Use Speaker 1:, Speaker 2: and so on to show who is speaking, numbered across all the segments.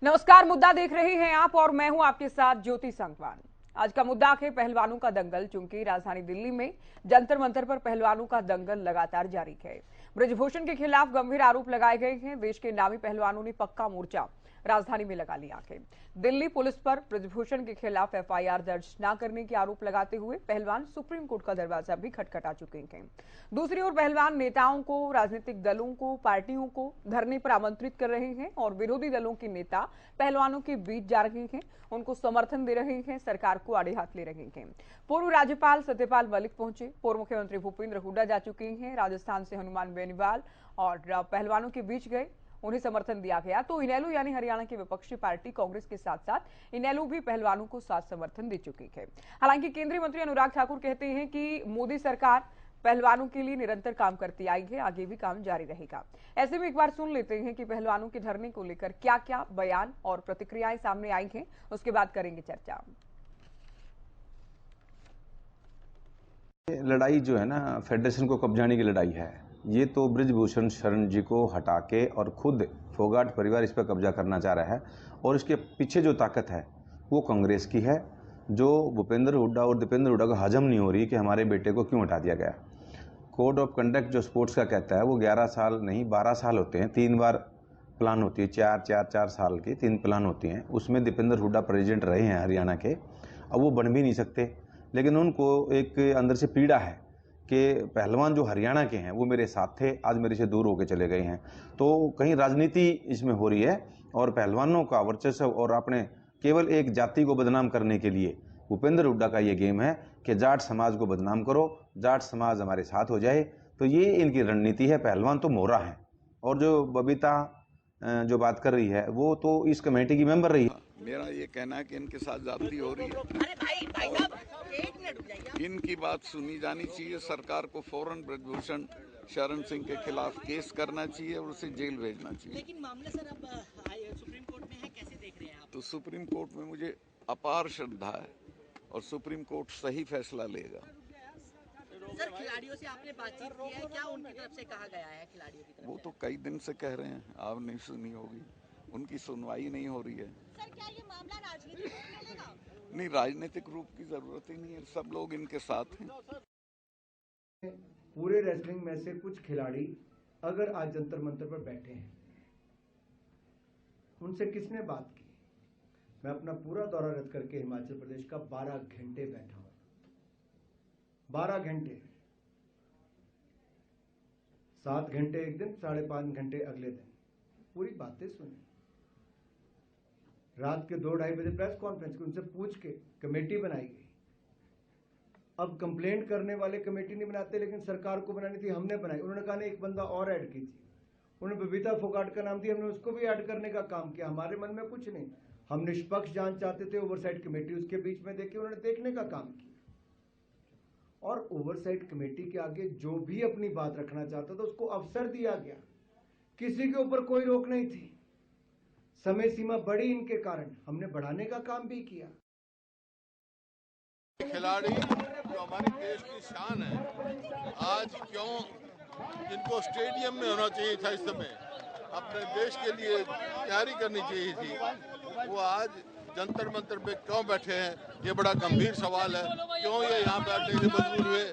Speaker 1: नमस्कार, मुद्दा देख रहे हैं आप और मैं हूं आपके साथ ज्योति संगवान। आज का मुद्दा है पहलवानों का दंगल। चूंकि राजधानी दिल्ली में जंतर मंतर पर पहलवानों का दंगल लगातार जारी है। ब्रजभूषण के खिलाफ गंभीर आरोप लगाए गए हैं। देश के नामी पहलवानों ने पक्का मोर्चा राजधानी में लगा लिया है। दिल्ली पुलिस पर ब्रजभूषण के खिलाफ एफआईआर दर्ज न करने के आरोप लगाते हुए पहलवान सुप्रीम कोर्ट का दरवाजा भी खटखटा चुके हैं। दूसरी ओर पहलवान नेताओं को, राजनीतिक दलों को, पार्टियों को धरने पर आमंत्रित कर रहे हैं और विरोधी दलों के नेता पहलवानों के बीच जा रहे हैं, उनको समर्थन दे रहे हैं, सरकार को आड़े हाथ ले रहे हैं। पूर्व राज्यपाल सत्यपाल मलिक पहुंचे, पूर्व मुख्यमंत्री भूपेंद्र हुड्डा जा चुके हैं, राजस्थान से हनुमान बेनीवाल और पहलवानों के बीच गए, उन्हें समर्थन दिया गया। तो इनेलो यानी हरियाणा की विपक्षी पार्टी कांग्रेस के साथ साथ इनेलो भी पहलवानों को साथ समर्थन दे चुकी है। हालांकि केंद्रीय मंत्री अनुराग ठाकुर कहते हैं कि मोदी सरकार पहलवानों के लिए निरंतर काम करती आई है, आगे भी काम जारी रहेगा। ऐसे में एक बार सुन लेते हैं कि पहलवानों के धरने को लेकर क्या क्या बयान और प्रतिक्रियाएं सामने आई हैं, उसके बाद करेंगे चर्चा।
Speaker 2: लड़ाई जो है ना, फेडरेशन को कब्जाने की लड़ाई है। ये तो ब्रजभूषण शरण जी को हटा के और खुद फोगाट परिवार इस पर कब्जा करना चाह रहा है और इसके पीछे जो ताकत है वो कांग्रेस की है, जो भूपेंद्र हुड्डा और दीपेंद्र हुड्डा को हजम नहीं हो रही कि हमारे बेटे को क्यों हटा दिया गया। कोड ऑफ कंडक्ट जो स्पोर्ट्स का कहता है वो 11 साल नहीं 12 साल होते हैं, 3 बार प्लान होती है, 4 साल की 3 प्लान होती हैं। उसमें दीपेंद्र हुड्डा प्रेसिडेंट रहे हैं हरियाणा के, अब वो बन भी नहीं सकते। लेकिन उनको एक अंदर से पीड़ा है कि पहलवान जो हरियाणा के हैं वो मेरे साथ थे, आज मेरे से दूर होकर चले गए हैं। तो कहीं राजनीति इसमें हो रही है और पहलवानों का वर्चस्व और अपने केवल एक जाति को बदनाम करने के लिए भूपेंद्र हुड्डा का ये गेम है कि जाट समाज को बदनाम करो, जाट समाज हमारे साथ हो जाए। तो ये इनकी रणनीति है। पहलवान तो मोहरा है और जो बबीता जो बात कर रही है वो तो इस कमेटी की मेंबर रही है।
Speaker 3: मेरा ये कहना है कि इनके साथ जाती हो रही है। इनकी बात सुनी जानी चाहिए। सरकार को फौरन ब्रजभूषण शरण सिंह के खिलाफ केस करना चाहिए और उसे जेल भेजना चाहिए।
Speaker 4: लेकिन मामला सर अब सुप्रीम कोर्ट में है, कैसे देख रहे हैं आप?
Speaker 3: तो सुप्रीम कोर्ट में मुझे अपार श्रद्धा है और सुप्रीम कोर्ट सही फैसला लेगा।
Speaker 4: सर, खिलाड़ियों से आपने बातचीत की है क्या? उनकी तरफ से कहा गया है खिलाड़ियों की तरफ?
Speaker 3: वो तो कई दिन से कह रहे हैं, आप नहीं सुनी होगी, उनकी सुनवाई नहीं हो रही है।
Speaker 4: सर, क्या ये मामला राजनीतिक रूप लेगा?
Speaker 3: नहीं, राजनीतिक रूप की जरूरत ही नहीं है, सब लोग इनके साथ हैं।
Speaker 5: पूरे रेसलिंग में से कुछ खिलाड़ी अगर आज जंतर मंतर पर बैठे हैं, उनसे किसने बात की? मैं अपना पूरा दौरा रद्द करके हिमाचल प्रदेश का 12 घंटे बैठा हूं। 12 घंटे, 7 घंटे एक दिन, 5.5 घंटे अगले दिन, पूरी बातें सुनी। रात के 2-2:30 बजे प्रेस कॉन्फ्रेंस की, उनसे पूछ के कमेटी बनाई गई। अब कंप्लेंट करने वाले कमेटी नहीं बनाते, लेकिन सरकार को बनानी थी, हमने बनाई। उन्होंने कहा नहीं, एक बंदा और ऐड कीजिए। उन्होंने बबीता फोगाट का नाम दिया, हमने उसको भी ऐड करने का काम किया। हमारे मन में कुछ नहीं, हम निष्पक्ष जांच चाहते थे। ओवरसाइट कमेटी उसके बीच में देखी, उन्होंने देखने का काम किया और ओवरसाइट कमेटी के आगे जो भी अपनी बात रखना चाहता था उसको अवसर दिया गया। किसी के ऊपर कोई रोक नहीं थी। समय सीमा बढ़ी इनके कारण, हमने बढ़ाने का काम भी किया।
Speaker 6: खिलाड़ी जो हमारे देश की शान है, आज क्यों जिनको स्टेडियम में होना चाहिए था, इस समय अपने देश के लिए तैयारी करनी चाहिए थी, वो आज जंतर मंतर पे क्यों बैठे हैं? ये बड़ा गंभीर सवाल है। क्यों ये यहाँ बैठने से मजबूर हुए?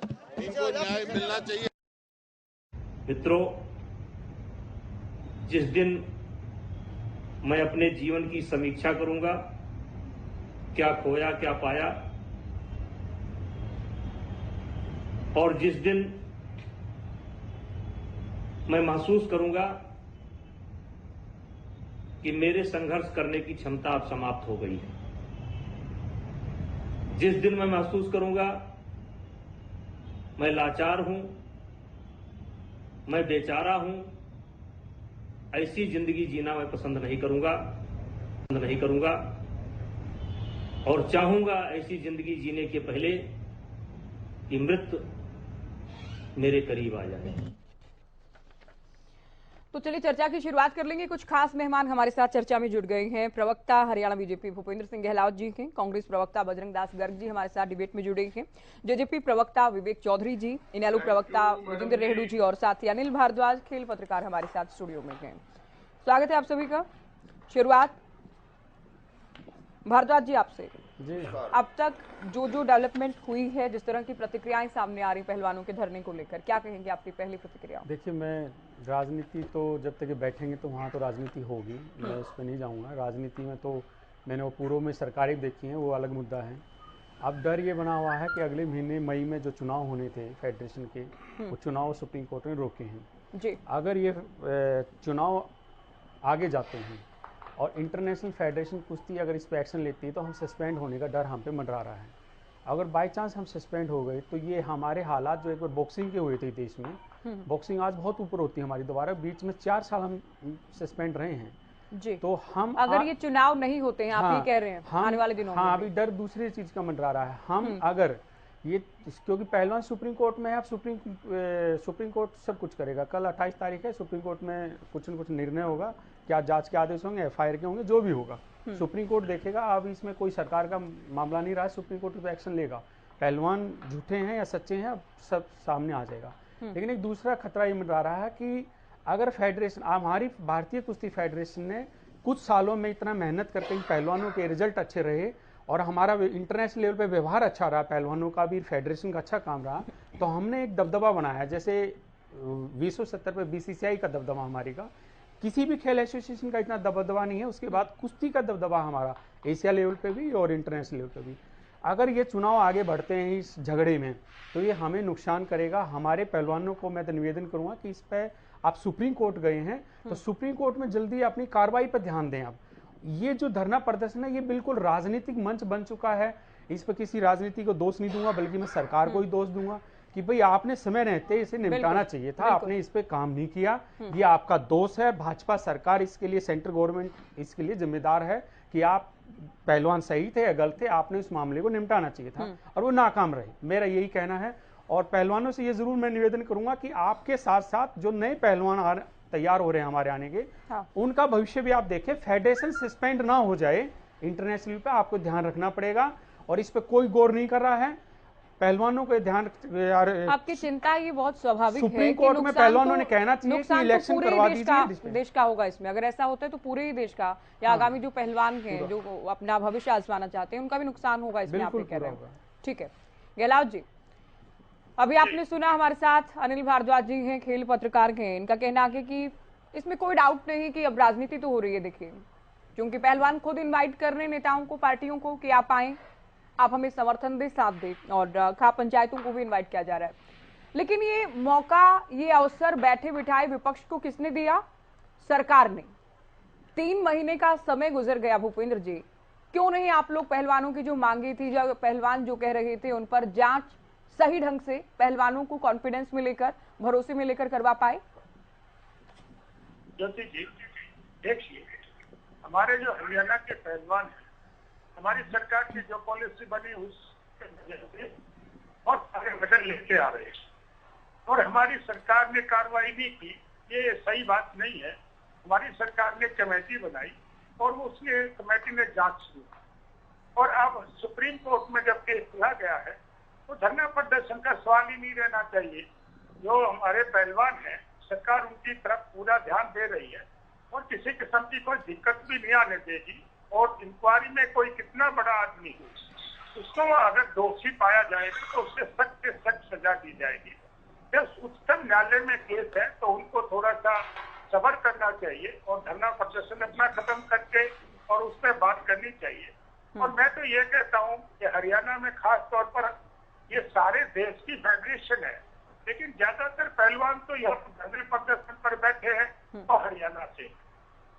Speaker 6: इनको न्याय मिलना चाहिए।
Speaker 7: मित्रों, जिस दिन मैं अपने जीवन की समीक्षा करूंगा, क्या खोया क्या पाया, और जिस दिन मैं महसूस करूंगा कि मेरे संघर्ष करने की क्षमता अब समाप्त हो गई है, जिस दिन मैं महसूस करूंगा मैं लाचार हूं, मैं बेचारा हूं, ऐसी जिंदगी जीना मैं पसंद नहीं करूंगा और चाहूंगा ऐसी जिंदगी जीने के पहले कि मृत्यु मेरे करीब आ जाए।
Speaker 1: तो चलिए चर्चा की शुरुआत कर लेंगे। कुछ खास मेहमान हमारे साथ चर्चा में जुड़ गए हैं। प्रवक्ता हरियाणा बीजेपी भूपेंद्र सिंह गहलोत जी हैं, कांग्रेस प्रवक्ता बजरंग दास गर्ग जी हमारे साथ डिबेट में जुड़े हैं, जेजेपी प्रवक्ता विवेक चौधरी जी, इनेलो प्रवक्ता राजेंद्र रेहडू जी और साथ ही अनिल भारद्वाज खेल पत्रकार हमारे साथ स्टूडियो में हैं। स्वागत है आप सभी का। शुरुआत भारद्वाज जी, आपसे
Speaker 8: जी
Speaker 1: अब तक जो डेवलपमेंट हुई है, जिस तरह की प्रतिक्रियाएं सामने आ रही पहलवानों के धरने को लेकर, क्या कहेंगे आपकी पहली प्रतिक्रिया?
Speaker 8: देखिए, मैं राजनीति तो जब तक ये बैठेंगे तो वहाँ तो राजनीति होगी, मैं उस पर नहीं जाऊँगा। राजनीति में तो मैंने वो पूर्व में सरकारें देखी हैं, वो अलग मुद्दा है। अब डर ये बना हुआ है कि अगले महीने मई में जो चुनाव होने थे फेडरेशन के, वो चुनाव सुप्रीम कोर्ट ने रोके हैं
Speaker 1: जी।
Speaker 8: अगर ये चुनाव आगे जाते हैं और इंटरनेशनल फेडरेशन कुश्ती अगर इस पर एक्शन लेती है तो हम सस्पेंड होने का डर हम पे मंडरा रहा है। अगर बाई चांस हम सस्पेंड हो गए तो ये हमारे हालात जो एक बार बॉक्सिंग के हुए थे देश में, बॉक्सिंग आज बहुत ऊपर होती है हमारी, दोबारा बीच में 4 साल हम सस्पेंड रहे हैं
Speaker 1: जी।
Speaker 8: तो हम
Speaker 1: अगर ये चुनाव नहीं होते हैं, आप ये कह रहे हैं आने वाले दिनों में,
Speaker 8: अभी डर दूसरी चीज का मंडरा रहा है। हम अगर ये, क्योंकि पहलवान सुप्रीम कोर्ट में है, अब सुप्रीम कोर्ट सब कुछ करेगा। कल 28 तारीख है, सुप्रीम कोर्ट में कुछ न कुछ निर्णय होगा, क्या जांच के आदेश होंगे, FIR के होंगे, जो भी होगा सुप्रीम कोर्ट देखेगा। अब इसमें कोई सरकार का मामला नहीं रहा, सुप्रीम कोर्ट पे एक्शन लेगा। पहलवान झूठे हैं या सच्चे हैं, अब सब सामने आ जाएगा। लेकिन एक दूसरा खतरा ये मंडरा रहा है कि अगर फेडरेशन, हमारी भारतीय कुश्ती फेडरेशन ने कुछ सालों में इतना मेहनत करके पहलवानों के रिजल्ट अच्छे रहे और हमारा इंटरनेशनल लेवल पे व्यवहार अच्छा रहा, पहलवानों का भी, फेडरेशन का अच्छा काम रहा, तो हमने एक दबदबा बनाया। जैसे विश्व स्तर पे BCCI का दबदबा हमारी का, किसी भी खेल एसोसिएशन का इतना दबदबा नहीं है। उसके बाद कुश्ती का दबदबा हमारा एशिया लेवल पे भी और इंटरनेशनल लेवल पे भी। अगर ये चुनाव आगे बढ़ते हैं इस झगड़े में तो ये हमें नुकसान करेगा। हमारे पहलवानों को मैं तो निवेदन करूंगा कि इस पर आप सुप्रीम कोर्ट गए हैं तो सुप्रीम कोर्ट में जल्दी अपनी कार्रवाई पर ध्यान दें। आप ये जो धरना प्रदर्शन है ये बिल्कुल राजनीतिक मंच बन चुका है। इस पर किसी राजनीति को दोष नहीं दूंगा, बल्कि मैं सरकार को ही दोष दूंगा कि भाई आपने समय रहते इसे निपटाना चाहिए था, आपने इस पे काम नहीं किया, ये आपका दोष है। भाजपा सरकार इसके लिए, सेंट्रल गवर्नमेंट इसके लिए जिम्मेदार है कि आप पहलवान सही थे या गलत थे, आपने उस मामले को निपटाना चाहिए था और वो नाकाम रहे। मेरा यही कहना है। और पहलवानों से ये जरूर मैं निवेदन करूंगा कि आपके साथ साथ जो नए पहलवान तैयार हो रहे हैं हमारे आने के, उनका भविष्य भी आप देखें। फेडरेशन सस्पेंड ना हो जाए इंटरनेशनल पे, आपको ध्यान रखना पड़ेगा और इस पे कोई गौर नहीं कर रहा है। पहलवानों को ध्यान, यार
Speaker 1: आपकी चिंता ये बहुत स्वाभाविक है।
Speaker 8: सुप्रीम कोर्ट में पहलवानों ने कहना चाहिए कि इलेक्शन करवा दीजिए।
Speaker 1: देश का होगा इसमें, अगर ऐसा होता है तो पूरे ही देश का, या आगामी जो पहलवान हैं जो अपना भविष्य आजमाना चाहते हैं, उनका भी नुकसान होगा इसमें, आप कह रहे हैं। ठीक है गहलोत जी, अभी आपने सुना हमारे साथ अनिल भारद्वाज जी हैं, खेल पत्रकार हैं। इनका कहना है कि इसमें कोई डाउट नहीं कि अब राजनीति तो हो रही है। देखिए, क्योंकि पहलवान खुद इनवाइट कर रहे हैं नेताओं को, पार्टियों को कि आप आए, आप हमें समर्थन दे, साथ दे, और खाप पंचायतों को भी इनवाइट किया जा रहा है। लेकिन ये मौका, ये अवसर बैठे बिठाए विपक्ष को किसने दिया? सरकार ने। 3 महीने का समय गुजर गया भूपेंद्र जी, क्यों नहीं आप लोग पहलवानों की जो मांगी थी, जो पहलवान जो कह रहे थे, उन पर जांच सही ढंग से पहलवानों को कॉन्फिडेंस में लेकर, भरोसे में लेकर करवा पाए?
Speaker 9: ज्योति जी देखिए, हमारे जो हरियाणा के पहलवान हैं, हमारी सरकार की जो पॉलिसी बनी उसके वजह से बहुत सारे मेडल लेके आ रहे हैं और हमारी सरकार ने कार्रवाई भी की। ये सही बात नहीं है। हमारी सरकार ने कमेटी बनाई और उसने कमेटी ने जांच शुरू की और अब सुप्रीम कोर्ट में जब केस दिया गया है तो धरना प्रदर्शन का सवाल ही नहीं रहना चाहिए। जो हमारे पहलवान हैं, सरकार उनकी तरफ पूरा ध्यान दे रही है और किसी किस्म की कोई दिक्कत भी नहीं आने देगी। और इंक्वायरी में कोई कितना बड़ा आदमी हो, उसको अगर दोषी पाया जाएगा तो उससे सख्त से सख्त सजा दी जाएगी। जब उच्चतम न्यायालय में केस है तो उनको थोड़ा सा सब्र करना चाहिए और धरना प्रदर्शन अपना खत्म करके और उस पर बात करनी चाहिए। और मैं तो ये कहता हूँ कि हरियाणा में खास तौर पर ये सारे देश की फेडरेशन है, लेकिन ज्यादातर पहलवान तो यहाँ धरने प्रदर्शन पर बैठे हैं और हरियाणा से,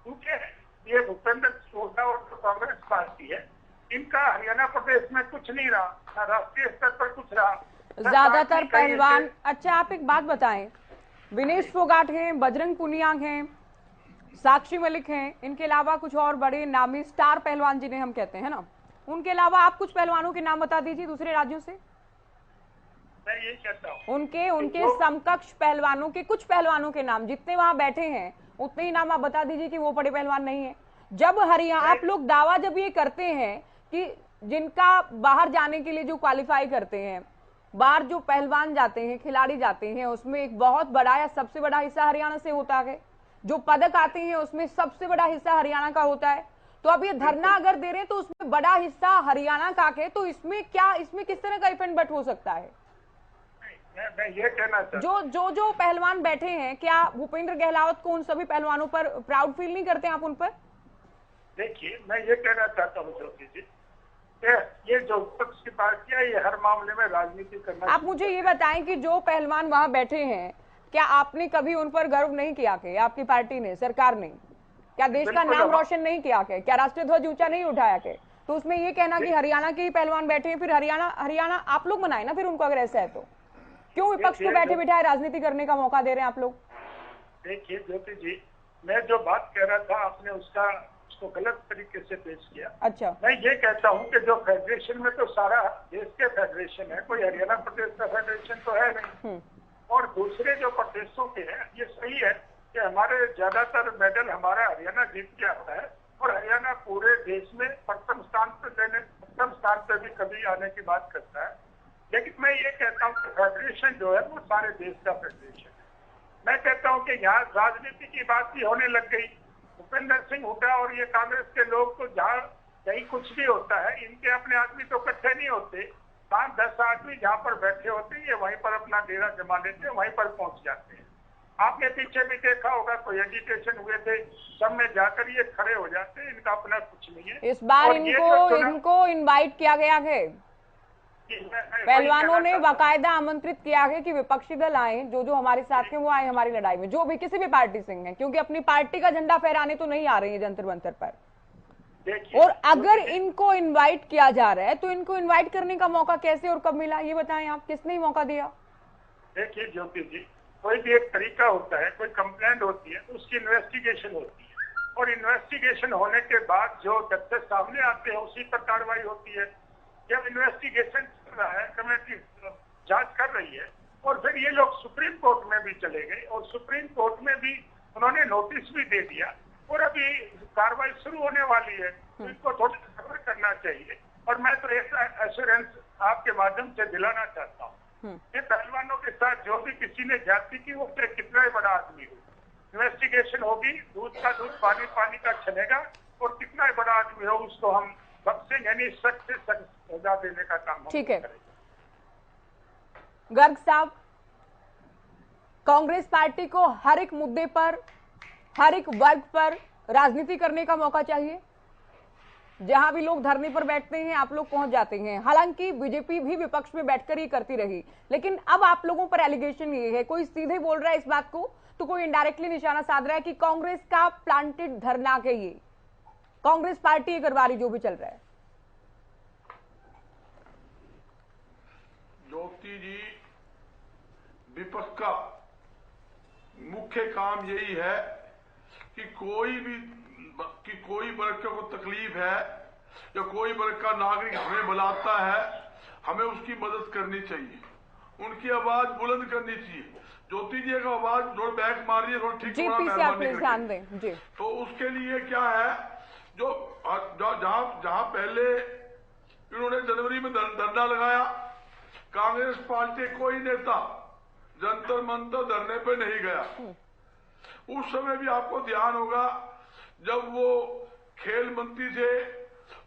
Speaker 9: क्योंकि ये भूपेंद्र सोधा और जो कांग्रेस पार्टी है, इनका हरियाणा प्रदेश में कुछ नहीं रहा, ना राष्ट्रीय स्तर पर कुछ रहा।
Speaker 1: ज्यादातर पहलवान, अच्छा आप एक बात बताएं, विनेश फोगाट हैं, बजरंग पुनिया हैं, साक्षी मलिक हैं, इनके अलावा कुछ और बड़े नामी स्टार पहलवान जिन्हें हम कहते हैं ना, उनके अलावा आप कुछ पहलवानों के नाम बता दीजिए दूसरे राज्यों से।
Speaker 9: मैं यही कहता हूँ
Speaker 1: उनके समकक्ष पहलवानों के, कुछ पहलवानों के नाम, जितने वहां बैठे हैं उतने ही नाम आप बता दीजिए कि वो बड़े पहलवान नहीं है। जब हरियाणा, आप लोग दावा जब ये करते हैं कि जिनका बाहर जाने के लिए जो क्वालिफाई करते हैं, बाहर जो पहलवान जाते हैं, खिलाड़ी जाते हैं, उसमें एक बहुत बड़ा या सबसे बड़ा हिस्सा हरियाणा से होता है। जो पदक आते हैं उसमें सबसे बड़ा हिस्सा हरियाणा का होता है। तो अब ये धरना अगर दे रहे हैं तो उसमें बड़ा हिस्सा हरियाणा का है, तो इसमें किस तरह का इफेक्ट बट हो सकता है?
Speaker 9: मैं ये कहना चाहता हूं
Speaker 1: जो पहलवान बैठे हैं, क्या भूपेंद्र गहलोत को उन सभी पहलवानों पर प्राउड फील नहीं करते आप उन पर?
Speaker 9: देखिए, मैं ये कहना चाहता हूँ ज्योति जी, ये जो विपक्ष की पार्टियां ये हर मामले में राजनीति करना।
Speaker 1: आप मुझे ये बताएं कि जो पहलवान वहां बैठे हैं, क्या आपने कभी उन पर गर्व नहीं किया कि आपकी पार्टी ने, सरकार ने? क्या देश का नाम रोशन नहीं किया के? क्या राष्ट्रीय ध्वज ऊंचा नहीं उठाया के? तो उसमें ये कहना कि हरियाणा के ही पहलवान बैठे हैं, फिर हरियाणा आप लोग बनाए ना फिर उनको, अगर ऐसा है तो क्यों विपक्ष को बैठे बिठाए राजनीति करने का मौका दे रहे हैं आप लोग?
Speaker 9: देखिए ज्योति जी, मैं जो बात कह रहा था आपने उसको गलत तरीके से पेश किया।
Speaker 1: अच्छा,
Speaker 9: मैं ये कहता हूँ कि जो फेडरेशन में तो सारा देश के फेडरेशन है, कोई हरियाणा प्रदेश का फेडरेशन तो है नहीं। और दूसरे जो प्रदेशों के हैं, ये सही है कि हमारे ज्यादातर मेडल हमारा हरियाणा जीत के आता है और हरियाणा पूरे देश में प्रथम स्थान पे भी कभी आने की बात करता है। लेकिन मैं ये कहता हूँ कि फेडरेशन जो है वो सारे देश का फेडरेशन है। मैं कहता हूँ कि यहाँ राजनीति की बात भी होने लग गई। भूपेंद्र सिंह हुड्डा और ये कांग्रेस के लोग तो जहाँ कहीं कुछ भी होता है, इनके अपने आदमी तो इकट्ठे नहीं होते। 5-10 आदमी जहाँ पर बैठे होते हैं, ये वहीं पर अपना डेरा जमा लेते हैं, वहीं पर पहुंच जाते हैं। आपने पीछे भी देखा होगा, कोई एजिटेशन हुए थे, सब में जाकर ये खड़े हो जाते हैं, इनका अपना कुछ नहीं है।
Speaker 1: इस बार इनको इनवाइट किया गया है, पहलवानों ने बाकायदा आमंत्रित किया है कि विपक्षी दल आए, जो हमारे साथ हैं वो आए हमारी लड़ाई में, जो भी किसी भी पार्टी से हैं, क्योंकि अपनी पार्टी का झंडा फहराने तो नहीं आ रही है जंतर मंतर पर। और अगर इनको इनवाइट किया जा रहा है तो इनको इनवाइट करने का मौका कैसे और कब मिला, ये बताएं आप, किसने मौका दिया?
Speaker 9: देखिए ज्योति जी, कोई भी एक तरीका होता है, कोई कंप्लेंट होती है तो उसकी इन्वेस्टिगेशन होती है, और इन्वेस्टिगेशन होने के बाद जो तथ्य सामने आते हैं उसी पर कार्रवाई होती है। जब इन्वेस्टिगेशन चल रहा है, कमेटी जांच कर रही है, और फिर ये लोग सुप्रीम कोर्ट में भी चले गए और सुप्रीम कोर्ट में भी उन्होंने नोटिस भी दे दिया और अभी कार्रवाई शुरू होने वाली है। तो इनको थोड़ा सब्र करना चाहिए। और मैं तो ऐसा एश्योरेंस आपके माध्यम से दिलाना चाहता हूँ कि पहलवानों के साथ जो भी किसी ने जाति की, वो चाहे कितना ही बड़ा आदमी हो, इन्वेस्टिगेशन होगी, दूध का दूध पानी का छनेगा, और कितना ही बड़ा आदमी हो उसको हम बख्शेंगे, यानी सख्त से सख्त सजा देने का काम
Speaker 1: ठीक है। गर्ग साहब, कांग्रेस पार्टी को हर एक मुद्दे पर, हर एक वर्ग पर राजनीति करने का मौका चाहिए। जहां भी लोग धरने पर बैठते हैं आप लोग पहुंच जाते हैं। हालांकि बीजेपी भी विपक्ष में बैठकर ही करती रही, लेकिन अब आप लोगों पर एलिगेशन ये है, कोई सीधे बोल रहा है इस बात को तो कोई इनडायरेक्टली निशाना साध रहा है कि कांग्रेस का प्लांटेड धरना के ये कांग्रेस पार्टी करवा रही, जो भी चल रहा है।
Speaker 6: ज्योति जी, विपक्ष का मुख्य काम यही है कि कोई वर्ग को तकलीफ है या कोई वर्ग का नागरिक हमें बुलाता है, हमें उसकी मदद करनी चाहिए, उनकी आवाज बुलंद करनी चाहिए। ज्योति जी का आवाज थोड़ा बैक मारिए, थोड़ा ठीक
Speaker 1: ध्यान दें जी।
Speaker 6: तो उसके लिए क्या है, जो जहां पहले इन्होंने जनवरी में धरना लगाया, कांग्रेस पार्टी कोई नेता जंतर मंतर धरने पे नहीं गया। उस समय भी आपको ध्यान होगा, जब वो खेल मंत्री थे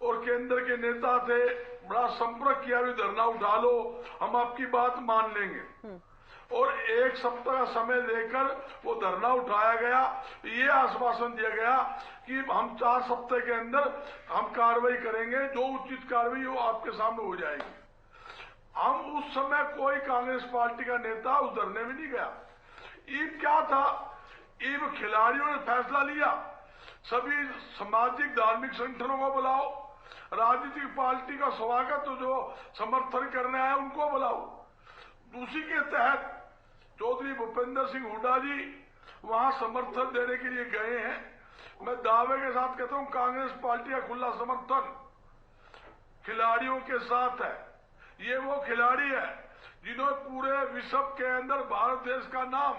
Speaker 6: और केंद्र के नेता थे, बड़ा संपर्क किया, भी धरना उठा लो, हम आपकी बात मान लेंगे। और 1 सप्ताह का समय लेकर वो धरना उठाया गया, ये आश्वासन दिया गया कि हम 4 सप्ताह के अंदर हम कार्रवाई करेंगे, जो उचित कार्रवाई वो आपके सामने हो जाएगी। हम उस समय कोई कांग्रेस पार्टी का नेता उस धरने में नहीं गया। ईब क्या था, ईब खिलाड़ियों ने फैसला लिया, सभी सामाजिक धार्मिक संगठनों को बुलाओ, राजनीतिक पार्टी का स्वागत, जो समर्थन करने आए उनको बुलाओ। उसी के तहत चौधरी भूपेंद्र सिंह हुड्डा जी वहां समर्थन देने के लिए गए हैं। मैं दावे के साथ कहता हूं, कांग्रेस पार्टी का खुला समर्थन खिलाड़ियों के साथ है। ये वो खिलाड़ी है जिन्होंने पूरे विश्व के अंदर भारत देश का नाम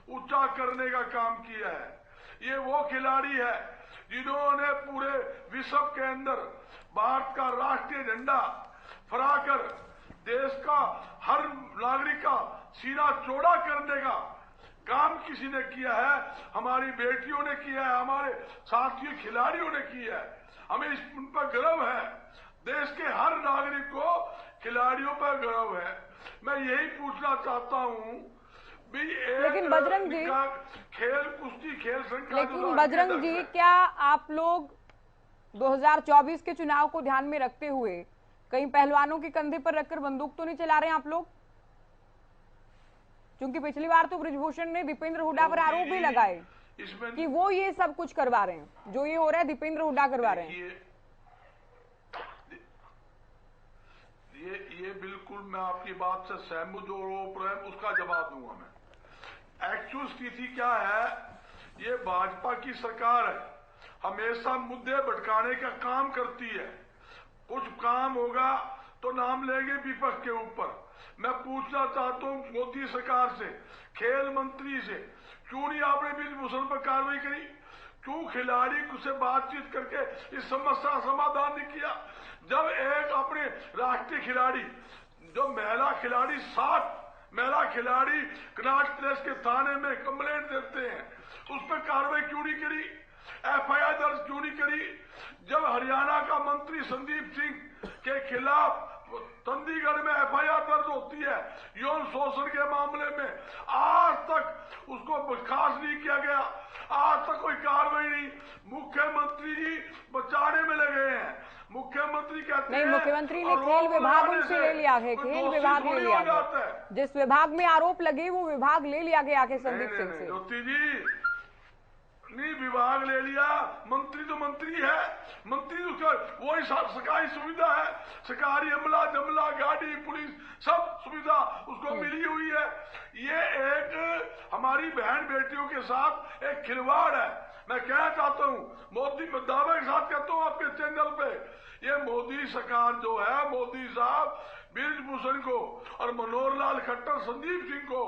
Speaker 6: ऊंचा करने का काम किया है। ये वो खिलाड़ी है जिन्होंने पूरे विश्व के अंदर भारत का राष्ट्रीय झंडा फहराकर देश का हर नागरिक का सीना चौड़ा करने का
Speaker 10: काम किसी ने किया है, हमारी बेटियों ने किया है, हमारे साथियों खिलाड़ियों ने किया है। हमें उन पर गर्व है। देश के हर नागरिक को खिलाड़ियों पर गर्व है। मैं यही पूछना चाहता हूँ भी
Speaker 1: लेकिन बजरंग जी,
Speaker 10: खेल कुश्ती खेल संघ,
Speaker 1: लेकिन बजरंग जी, क्या आप लोग 2024 के चुनाव को ध्यान में रखते हुए कहीं पहलवानों के कंधे पर रखकर बंदूक तो नहीं चला रहे हैं आप लोग? क्योंकि पिछली बार तो बृजभूषण ने दीपेंद्र हुड्डा पर आरोप भी लगाए कि वो ये सब कुछ करवा रहे हैं, जो ये हो रहा है दीपेंद्र हुड्डा करवा रहे हैं।
Speaker 10: ये बिल्कुल मैं आपकी बात से सहमत, जो आरोप रहे उसका जवाब दूंगा मैं। एक्चुअल स्थिति क्या है, ये भाजपा की सरकार है, हमेशा मुद्दे भटकाने का काम करती है। कुछ काम होगा तो नाम लेंगे विपक्ष के ऊपर। मैं पूछना चाहता हूँ मोदी सरकार से, खेल मंत्री से, क्यों नहीं आपने बृजभूषण पर कार्रवाई करी? क्यों खिलाड़ी से बातचीत करके इस समस्या का समाधान नहीं किया? जब एक अपने राष्ट्रीय खिलाड़ी, जो महिला खिलाड़ी, 7 महिला खिलाड़ी कनाट प्लेस के थाने में कंप्लेंट देते हैं, उस पर कार्रवाई क्यों नहीं करी? एफआईआर दर्ज क्यों नहीं करी? जब हरियाणा का मंत्री संदीप सिंह के खिलाफ चंडीगढ़ में एफआईआर दर्ज होती है यौन शोषण के मामले में, आज तक उसको बर्खास्त नहीं किया गया, आज तक कोई कार्रवाई नहीं। मुख्यमंत्री जी बचाने में लगे हैं। मुख्यमंत्री कहते हैं,
Speaker 1: नहीं, मुख्यमंत्री ने खेल विभाग उनसे ले लिया है, खेल विभाग ले लिया है, जिस विभाग में आरोप लगे वो विभाग ले लिया गया है संदीप सिंह से।
Speaker 10: ज्योति जी, नहीं विभाग ले लिया, मंत्री तो मंत्री है, मंत्री उसका वही सरकारी सुविधा है, सरकारी अमला जमला गाड़ी पुलिस सब सुविधा उसको मिली हुई है। ये एक हमारी बहन बेटियों के साथ एक खिलवाड़ है। मैं कहना चाहता हूँ, मोदी दावे के साथ कहता हूँ आपके चैनल पे, ये मोदी सरकार जो है, मोदी साहब बृजभूषण को और मनोहर लाल खट्टर, संदीप सिंह को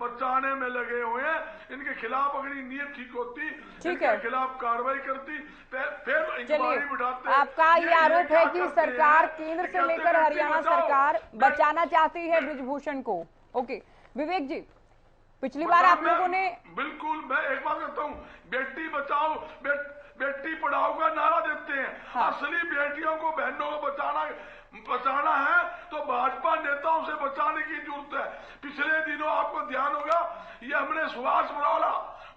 Speaker 10: बचाने में लगे हुए हैं। इनके खिलाफ अगर नीयत ठीक होती, इनके खिलाफ कार्रवाई करती, फिर इंक्वायरी बिठाते।
Speaker 1: आपका ये आरोप है कि सरकार केंद्र से लेकर हरियाणा सरकार बचाना चाहती है बृजभूषण को। ओके विवेक जी, पिछली बार आप लोगों ने
Speaker 10: बिल्कुल, मैं एक बात कहता हूँ, बेटी बचाओ बेटी पढ़ाओ का नारा देते हैं। हाँ। असली बेटियों को, बहनों को बचाना है तो भाजपा नेताओं से बचाने की जरूरत है। पिछले दिनों आपको ध्यान होगा, ये हमने सुभाष बराला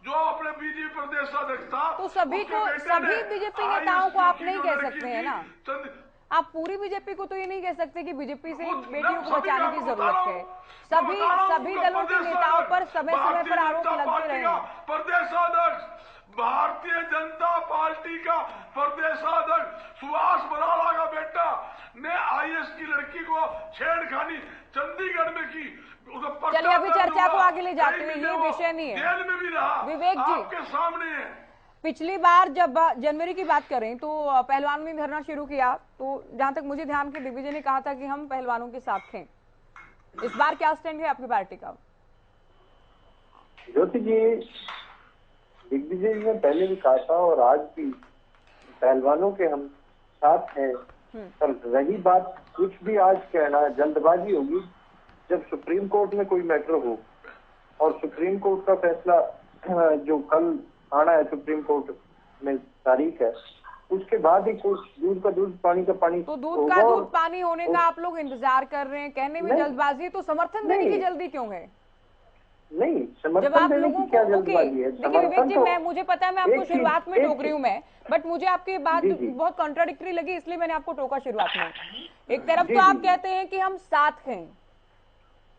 Speaker 10: जो अपने बीजेपी प्रदेश अध्यक्ष था,
Speaker 1: तो सभी बीजेपी नेताओं को आप नहीं कह सकते हैं ना, आप पूरी बीजेपी को तो ये नहीं कह सकते कि बीजेपी से बेटियों को बचाने की जरूरत है। सभी दलों के नेताओं पर समय समय पर आरोप लगते रहे हैं।
Speaker 10: प्रदेशाध्यक्ष भारतीय जनता पार्टी का प्रदेशाध्यक्ष सुभाष बराला का बेटा ने आईएएस की लड़की को छेड़खानी चंडीगढ़ में की।
Speaker 1: चलिए अभी चर्चा को आगे ले जाते हैं, ये विषय नहीं है।
Speaker 10: जेल में भी रहा,
Speaker 1: विवेक जी
Speaker 10: आपके सामने है।
Speaker 1: पिछली बार जब जनवरी की बात करें तो पहलवानों ने धरना शुरू किया, तो जहां तक मुझे ध्यान के दिग्विजय ने कहा था कि हम पहलवानों के साथ थे। इस बार क्या स्टैंड है आपकी पार्टी का?
Speaker 11: ज्योति जी, दिग्विजय ने पहले भी कहा था और आज भी पहलवानों के हम साथ हैं। पर रही बात, कुछ भी आज कहना जल्दबाजी होगी। जब सुप्रीम कोर्ट में कोई मैटर हो और सुप्रीम कोर्ट का फैसला जो कल आना है, सुप्रीम कोर्ट में तारीख है, उसके बाद ही कुछ दूध का दूध पानी का पानी,
Speaker 1: तो दूध का दूध पानी होने का आप लोग इंतजार कर रहे हैं। कहने में जल्दबाजी, तो समर्थन देने की जल्दी क्यों है?
Speaker 11: नहीं, समर्थन देने की क्या जल्दबाजी है?
Speaker 1: देखिए विवेक जी, मुझे पता है मैं आपको शुरुआत में टोक रही हूँ मैं, बट मुझे आपकी बात बहुत कॉन्ट्राडिक्टरी लगी, इसलिए मैंने आपको टोका शुरुआत में। एक तरफ तो आप कहते हैं कि हम साथ हैं,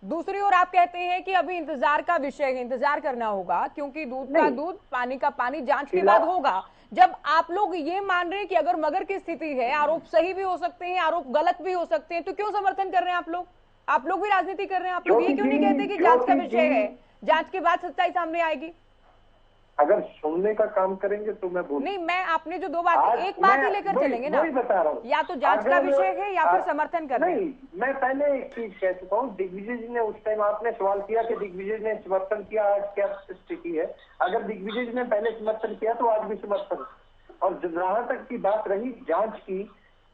Speaker 1: दूसरी ओर आप कहते हैं कि अभी इंतजार का विषय है, इंतजार करना होगा, क्योंकि दूध का दूध पानी का पानी जांच के बाद होगा। जब आप लोग ये मान रहे हैं कि अगर मगर की स्थिति है, आरोप सही भी हो सकते हैं, आरोप गलत भी हो सकते हैं, तो क्यों समर्थन कर रहे हैं आप लोग? आप लोग भी राजनीति कर रहे हैं। आप लोग ये क्यों नहीं कहते कि जांच का विषय है, जांच के बाद सच्चाई सामने आएगी?
Speaker 11: अगर सुनने का काम करेंगे तो मैं बोलूं।
Speaker 1: नहीं, मैं आपने जो दो बातें, एक बात ही लेकर चलेंगे ना,
Speaker 11: बता रहा हूँ,
Speaker 1: या तो जांच का विषय है या फिर समर्थन कर रहे हैं।
Speaker 11: नहीं, मैं पहले एक चीज कह चुका हूँ, दिग्विजय जी ने उस टाइम आपने सवाल किया कि दिग्विजय ने समर्थन किया, आज क्या स्थिति है। अगर दिग्विजय जी ने पहले समर्थन किया तो आज भी समर्थन। और जहां तक की बात रही जांच की,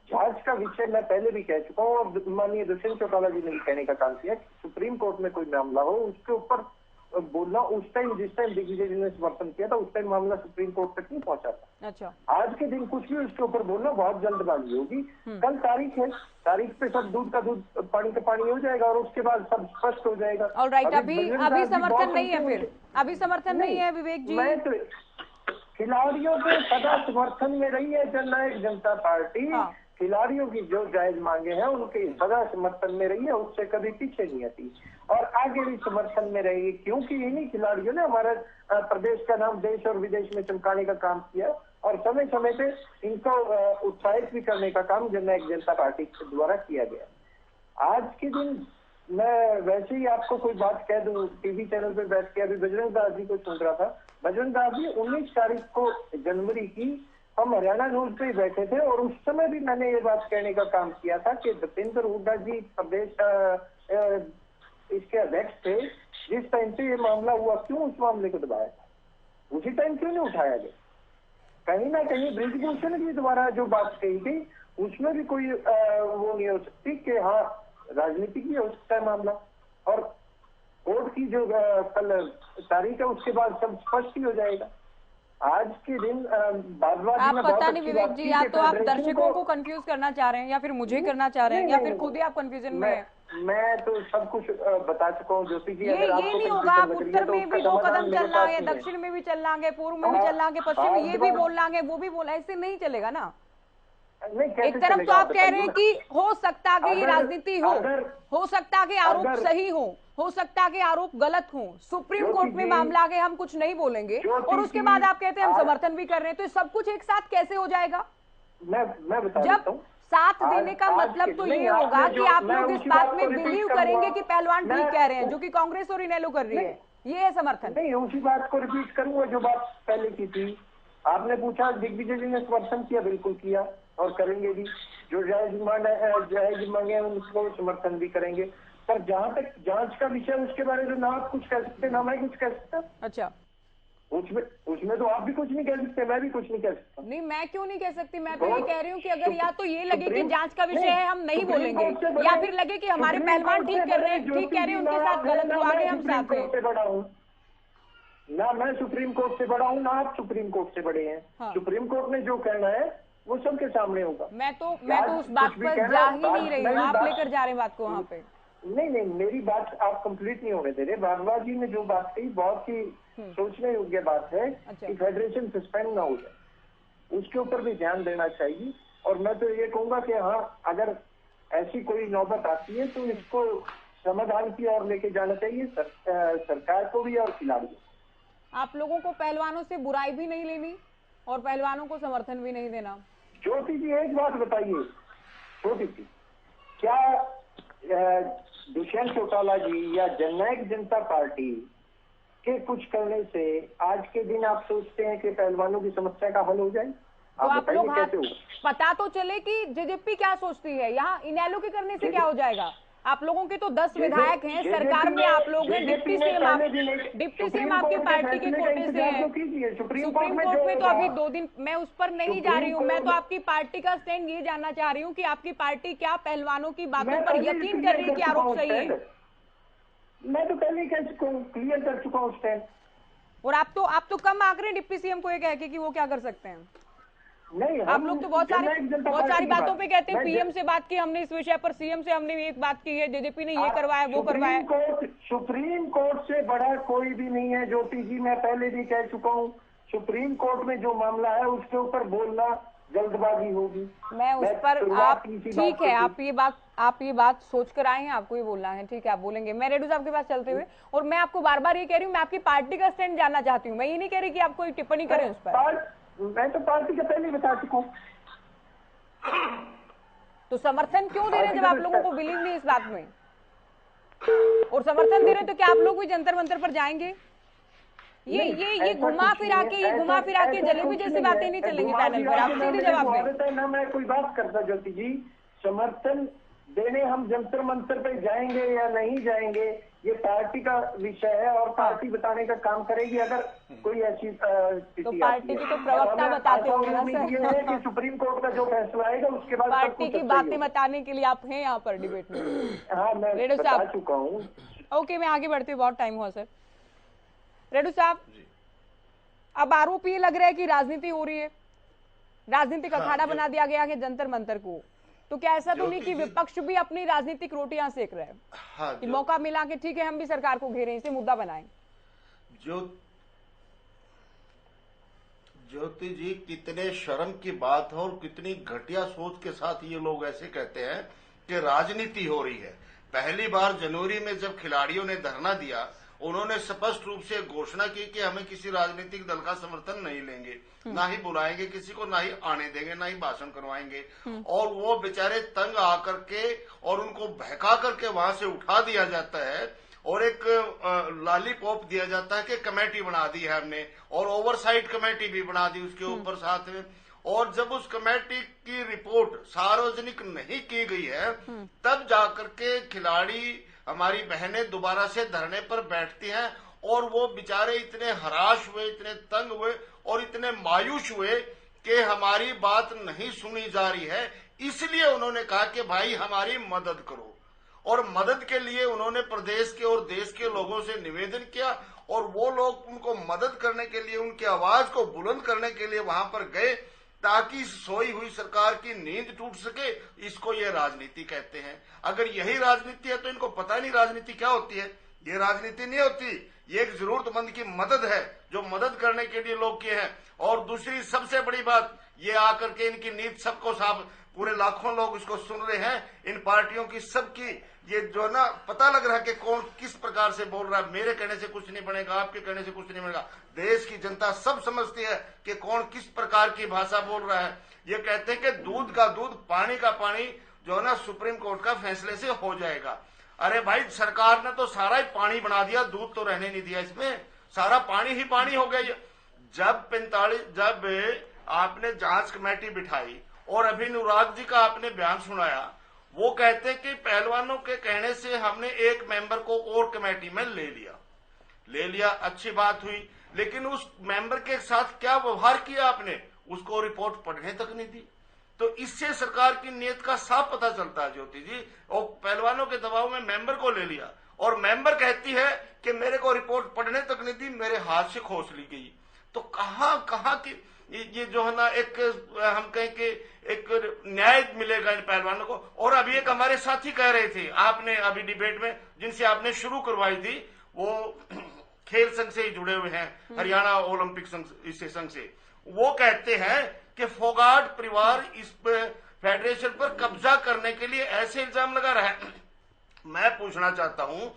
Speaker 11: जांच का विषय मैं पहले भी कह चुका हूँ और माननीय दुष्यंत चौटाला जी ने भी कहने का काम किया कि सुप्रीम कोर्ट में कोई मामला हो, उसके ऊपर बोलना उस टाइम, जिस टाइम दिग्विजय जी ने समर्थन किया था, उस टाइम मामला सुप्रीम कोर्ट तक नहीं पहुंचा था।
Speaker 1: अच्छा,
Speaker 11: आज के दिन कुछ भी उसके ऊपर बोलना बहुत जल्दबाजी होगी। कल तारीख है, तारीख पे सब दूध का दूध पानी का पानी हो जाएगा और उसके बाद सब स्पष्ट हो जाएगा।
Speaker 1: ऑलराइट, अभी समर्थन नहीं है, फिर अभी समर्थन नहीं है विवेक जी।
Speaker 11: मैं तो खिलाड़ियों के सदा समर्थन में रही है जननायक जनता पार्टी। खिलाड़ियों की जो जायज मांगे हैं उनके सदा समर्थन में रही है, उससे कभी पीछे नहीं हटी और आगे भी समर्थन में रहेगी, क्योंकि इन्हीं खिलाड़ियों ने हमारे प्रदेश का नाम देश और विदेश में चमकाने का काम किया और समय समय पे इनको उत्साहित भी करने का काम जननायक जनता पार्टी के द्वारा किया गया। आज के दिन मैं वैसे ही आपको कोई बात कह दूं, टीवी चैनल पे बैठ के अभी बजरंग दास जी को सुन रहा था। बजरंग दास जी 19 तारीख को जनवरी की हम हरियाणा न्यूज पे ही बैठे थे और उस समय भी मैंने ये बात कहने का काम किया था कि भूपेंद्र हुड्डा जी प्रदेश इसके अध्यक्ष थे, जिस टाइम से ये मामला हुआ क्यों उस मामले को दबाया था, उसी टाइम क्यों नहीं उठाया गया। कहीं ना कहीं ब्रिजभूषण जी द्वारा जो बात कही गई उसमें भी कोई वो नहीं हो सकती कि हाँ राजनीतिक भी हो सकता है मामला, और कोर्ट की जो कल तारीख है उसके बाद सब स्पष्ट ही हो जाएगा। आज के दिन
Speaker 1: आप पता नहीं विवेक जी, या तो आप दर्शकों को कंफ्यूज करना चाह रहे हैं या फिर मुझे करना चाह रहे हैं या फिर खुद ही आप कंफ्यूजन में हैं।
Speaker 11: मैं तो सब कुछ बता चुका हूँ ज्योति जी।
Speaker 1: ये नहीं होगा, आप उत्तर में भी 2 कदम चल लांगे, दक्षिण में भी चल लांगे, पूर्व में भी चल लांगे, पश्चिम में ये भी बोल लांगे, वो भी बोला, ऐसे नहीं चलेगा ना। एक तरफ तो आप कह रहे हैं कि हो सकता कि ये राजनीति हो सकता कि आरोप सही हो सकता कि आरोप गलत हो, सुप्रीम कोर्ट में मामला आगे हम कुछ नहीं बोलेंगे, और उसके बाद आप कहते हैं हम समर्थन भी कर रहे हैं, तो सब कुछ एक साथ कैसे हो जाएगा?
Speaker 11: मैं बता
Speaker 1: जब साथ देने का मतलब तो ये होगा कि आप लोग इस बात में बिलीव करेंगे कि पहलवान ठीक कह रहे हैं, जो कि कांग्रेस और इनेलो कर रही है, ये है समर्थन।
Speaker 11: नहीं, उसी बात को रिपीट करूंगा जो बात पहले की थी। आपने पूछा दिग्विजय जी ने समर्थन किया, बिल्कुल किया और करेंगे भी, जो जायज मांगे उनको समर्थन भी करेंगे, पर जहाँ तक जांच का विषय उसके बारे में ना आप कुछ कह सकते ना मैं कुछ कह सकता।
Speaker 1: अच्छा,
Speaker 11: उसमें तो आप भी कुछ नहीं कह सकते, मैं भी कुछ नहीं कह सकता।
Speaker 1: नहीं, मैं क्यों नहीं कह सकती? मैं तो ये कह रही हूँ कि अगर या तो ये लगे कि जांच का विषय है हम नहीं बोलेंगे, या फिर लगे कि हमारे पहलवान ठीक कर रहे हैं, ठीक कह रहे हैं, उनके साथ गलत हुआ आगे हम साथ हैं।
Speaker 11: ना मैं सुप्रीम कोर्ट से बड़ा हूँ ना आप सुप्रीम कोर्ट से बड़े हैं। सुप्रीम कोर्ट ने जो कहना है वो सबके सामने होगा।
Speaker 1: मैं तो उस बात पर जा ही नहीं रही हूँ, आप लेकर जा रहे हैं बात को वहाँ पे।
Speaker 11: नहीं, मेरी बात आप कंप्लीट नहीं होने दे रहे। बारवा जी ने जो बात कही बहुत ही सोचने योग्य बात है कि फेडरेशन सस्पेंड ना हो जाए, उसके ऊपर भी ध्यान देना चाहिए। और मैं तो ये कहूंगा कि हाँ, अगर ऐसी कोई नौबत आती है तो इसको समाधान की ओर लेके जाना चाहिए, सरकार को भी और खिलाड़ियों।
Speaker 1: आप लोगों को पहलवानों से बुराई भी नहीं लेनी और पहलवानों को समर्थन भी नहीं देना।
Speaker 11: ज्योति जी एक बात बताइए, ज्योति जी, क्या दुष्यंत चौटाला जी या जननायक जनता पार्टी के कुछ करने से आज के दिन आप सोचते हैं कि पहलवानों की समस्या का हल हो जाए?
Speaker 1: तो आप लोग पता तो चले कि जेजेपी क्या सोचती है, यहाँ इनेलो के करने से क्या हो जाएगा? आप लोगों के तो 10 विधायक हैं, सरकार में आप लोग हैं, डिप्टी सीएम आपकी पार्टी के कोटे से हैं। सुप्रीम कोर्ट में तो अभी 2 दिन, मैं उस पर नहीं जा रही हूँ, मैं तो आपकी पार्टी का स्टैंड ये जानना चाह रही हूँ कि आपकी पार्टी क्या पहलवानों की बातों पर यकीन कर रही है कि आरोप सही है?
Speaker 11: मैं तो पहले क्लियर कर चुका हूँ स्टैंड।
Speaker 1: और आप तो कम आंक रहे हैं डिप्टी सीएम को ये कह के कि वो क्या कर सकते हैं।
Speaker 11: नहीं,
Speaker 1: आप लोग तो बहुत सारी बातों पे कहते हैं, पीएम से बात की हमने इस विषय पर, सीएम से हमने एक बात की है, जेजेपी ने ये करवाया वो करवाया।
Speaker 11: सुप्रीम कोर्ट से बड़ा कोई भी नहीं है ज्योति जी, मैं पहले भी कह चुका हूँ। सुप्रीम कोर्ट में जो मामला है उसके ऊपर बोलना जल्दबाजी होगी।
Speaker 1: मैं उस पर आप ठीक है, आप ये बात सोच कर आए हैं, आपको ये बोलना है, ठीक है, आप बोलेंगे। मैं रेडू साहब के पास चलते हुए, और मैं आपको बार बार ये कह रही हूँ, मैं आपकी पार्टी का स्टैंड जानना चाहती हूँ, मैं ये नहीं कह रही कि आप कोई टिप्पणी करें उस पर।
Speaker 11: मैं तो पार्टी का पहले बता चुका हूँ।
Speaker 1: तो समर्थन क्यों दे रहे हैं जब आप लोगों को बिलीव नहीं इस बात में? और समर्थन दे रहे तो क्या आप लोग भी जंतर मंतर पर जाएंगे? ये घुमा फिरा के जलेबी जैसी बातें नहीं चलेंगी पैनल पर। आप सीधे जवाब दें।
Speaker 11: ना मैं कोई बात करता ज्योति जी, समर्थन देने हम जंतर मंतर पे जाएंगे या नहीं जाएंगे ये पार्टी का विषय है और पार्टी बताने का काम करेगी। अगर कोई ऐसी
Speaker 1: तो पार्टी की तो प्रवक्ता बताते होंगे ना सर।
Speaker 11: ये है कि सुप्रीम कोर्ट का जो फैसला आएगा उसके बाद
Speaker 1: पार्टी की बातें बताने के लिए आप हैं यहाँ पर डिबेट में।
Speaker 11: हाँ, मैं बता चुका हूँ।
Speaker 1: ओके, मैं आगे बढ़ती हूँ, बहुत टाइम हुआ सर। रेड्डू साहब, अब आरोप ये लग रहा है कि राजनीति हो रही है, राजनीतिक अखाड़ा बना दिया गया है जंतर मंतर को, तो क्या ऐसा तो नहीं कि विपक्ष भी अपनी राजनीतिक रोटियां सेक रहे हैं कि मौका मिला कि ठीक है हम भी सरकार को घेरें, इसे मुद्दा बनाएं?
Speaker 12: ज्योति जी, कितने शर्म की बात है और कितनी घटिया सोच के साथ ये लोग ऐसे कहते हैं कि राजनीति हो रही है। पहली बार जनवरी में जब खिलाड़ियों ने धरना दिया, उन्होंने स्पष्ट रूप से घोषणा की कि हमें किसी राजनीतिक दल का समर्थन नहीं लेंगे, ना ही बुलाएंगे किसी को, ना ही आने देंगे, ना ही भाषण करवाएंगे। और वो बेचारे तंग आकर के और उनको बहका करके वहां से उठा दिया जाता है और एक लॉलीपॉप दिया जाता है कि कमेटी बना दी है हमने, और ओवरसाइट कमेटी भी बना दी उसके ऊपर साथ में। और जब उस कमेटी की रिपोर्ट सार्वजनिक नहीं की गई है, तब जाकर के खिलाड़ी, हमारी बहनें दोबारा से धरने पर बैठती हैं। और वो बेचारे इतने हराश हुए, इतने तंग हुए और इतने मायूस हुए कि हमारी बात नहीं सुनी जा रही है। इसलिए उन्होंने कहा कि भाई हमारी मदद करो, और मदद के लिए उन्होंने प्रदेश के और देश के लोगों से निवेदन किया, और वो लोग उनको मदद करने के लिए, उनकी आवाज को बुलंद करने के लिए वहां पर गए, ताकि सोई हुई सरकार की नींद टूट सके। इसको ये राजनीति कहते हैं। अगर यही राजनीति है तो इनको पता नहीं राजनीति क्या होती है। ये राजनीति नहीं होती, ये एक जरूरतमंद की मदद है जो मदद करने के लिए लोग किए हैं। और दूसरी सबसे बड़ी बात, ये आकर के इनकी नीति सबको साफ, पूरे लाखों लोग इसको सुन रहे हैं, इन पार्टियों की सबकी, ये जो ना पता लग रहा है कि कौन किस प्रकार से बोल रहा है। मेरे कहने से कुछ नहीं बनेगा, आपके कहने से कुछ नहीं बनेगा। देश की जनता सब समझती है कि कौन किस प्रकार की भाषा बोल रहा है। ये कहते हैं कि दूध का दूध, पानी का पानी जो है ना सुप्रीम कोर्ट का फैसले से हो जाएगा। अरे भाई, सरकार ने तो सारा ही पानी बना दिया, दूध तो रहने नहीं दिया इसमें, सारा पानी ही पानी हो गया। जब आपने जांच कमेटी बिठाई और अभी अनुराग जी का आपने बयान सुनाया, वो कहते हैं कि पहलवानों के कहने से हमने एक मेंबर को और कमेटी में ले लिया, अच्छी बात हुई, लेकिन उस मेंबर के साथ क्या व्यवहार किया आपने, उसको रिपोर्ट पढ़ने तक नहीं दी। तो इससे सरकार की नीयत का साफ पता चलता है ज्योति जी। और पहलवानों के दबाव में मेंबर को ले लिया, और मेंबर कहती है कि मेरे को रिपोर्ट पढ़ने तक नहीं दी, मेरे हाथ से खोस ली गई। तो कहाँ की ये जो है ना, एक हम कहें कि एक न्याय मिलेगा इन पहलवानों को। और अभी एक हमारे साथी कह रहे थे, आपने अभी डिबेट में जिनसे आपने शुरू करवाई थी, वो खेल संघ से ही जुड़े हुए हैं, हरियाणा ओलंपिक संघ, इससे संघ से, वो कहते हैं कि फोगाट परिवार इस फेडरेशन पर कब्जा करने के लिए ऐसे इल्जाम लगा रहा है। मैं पूछना चाहता हूं,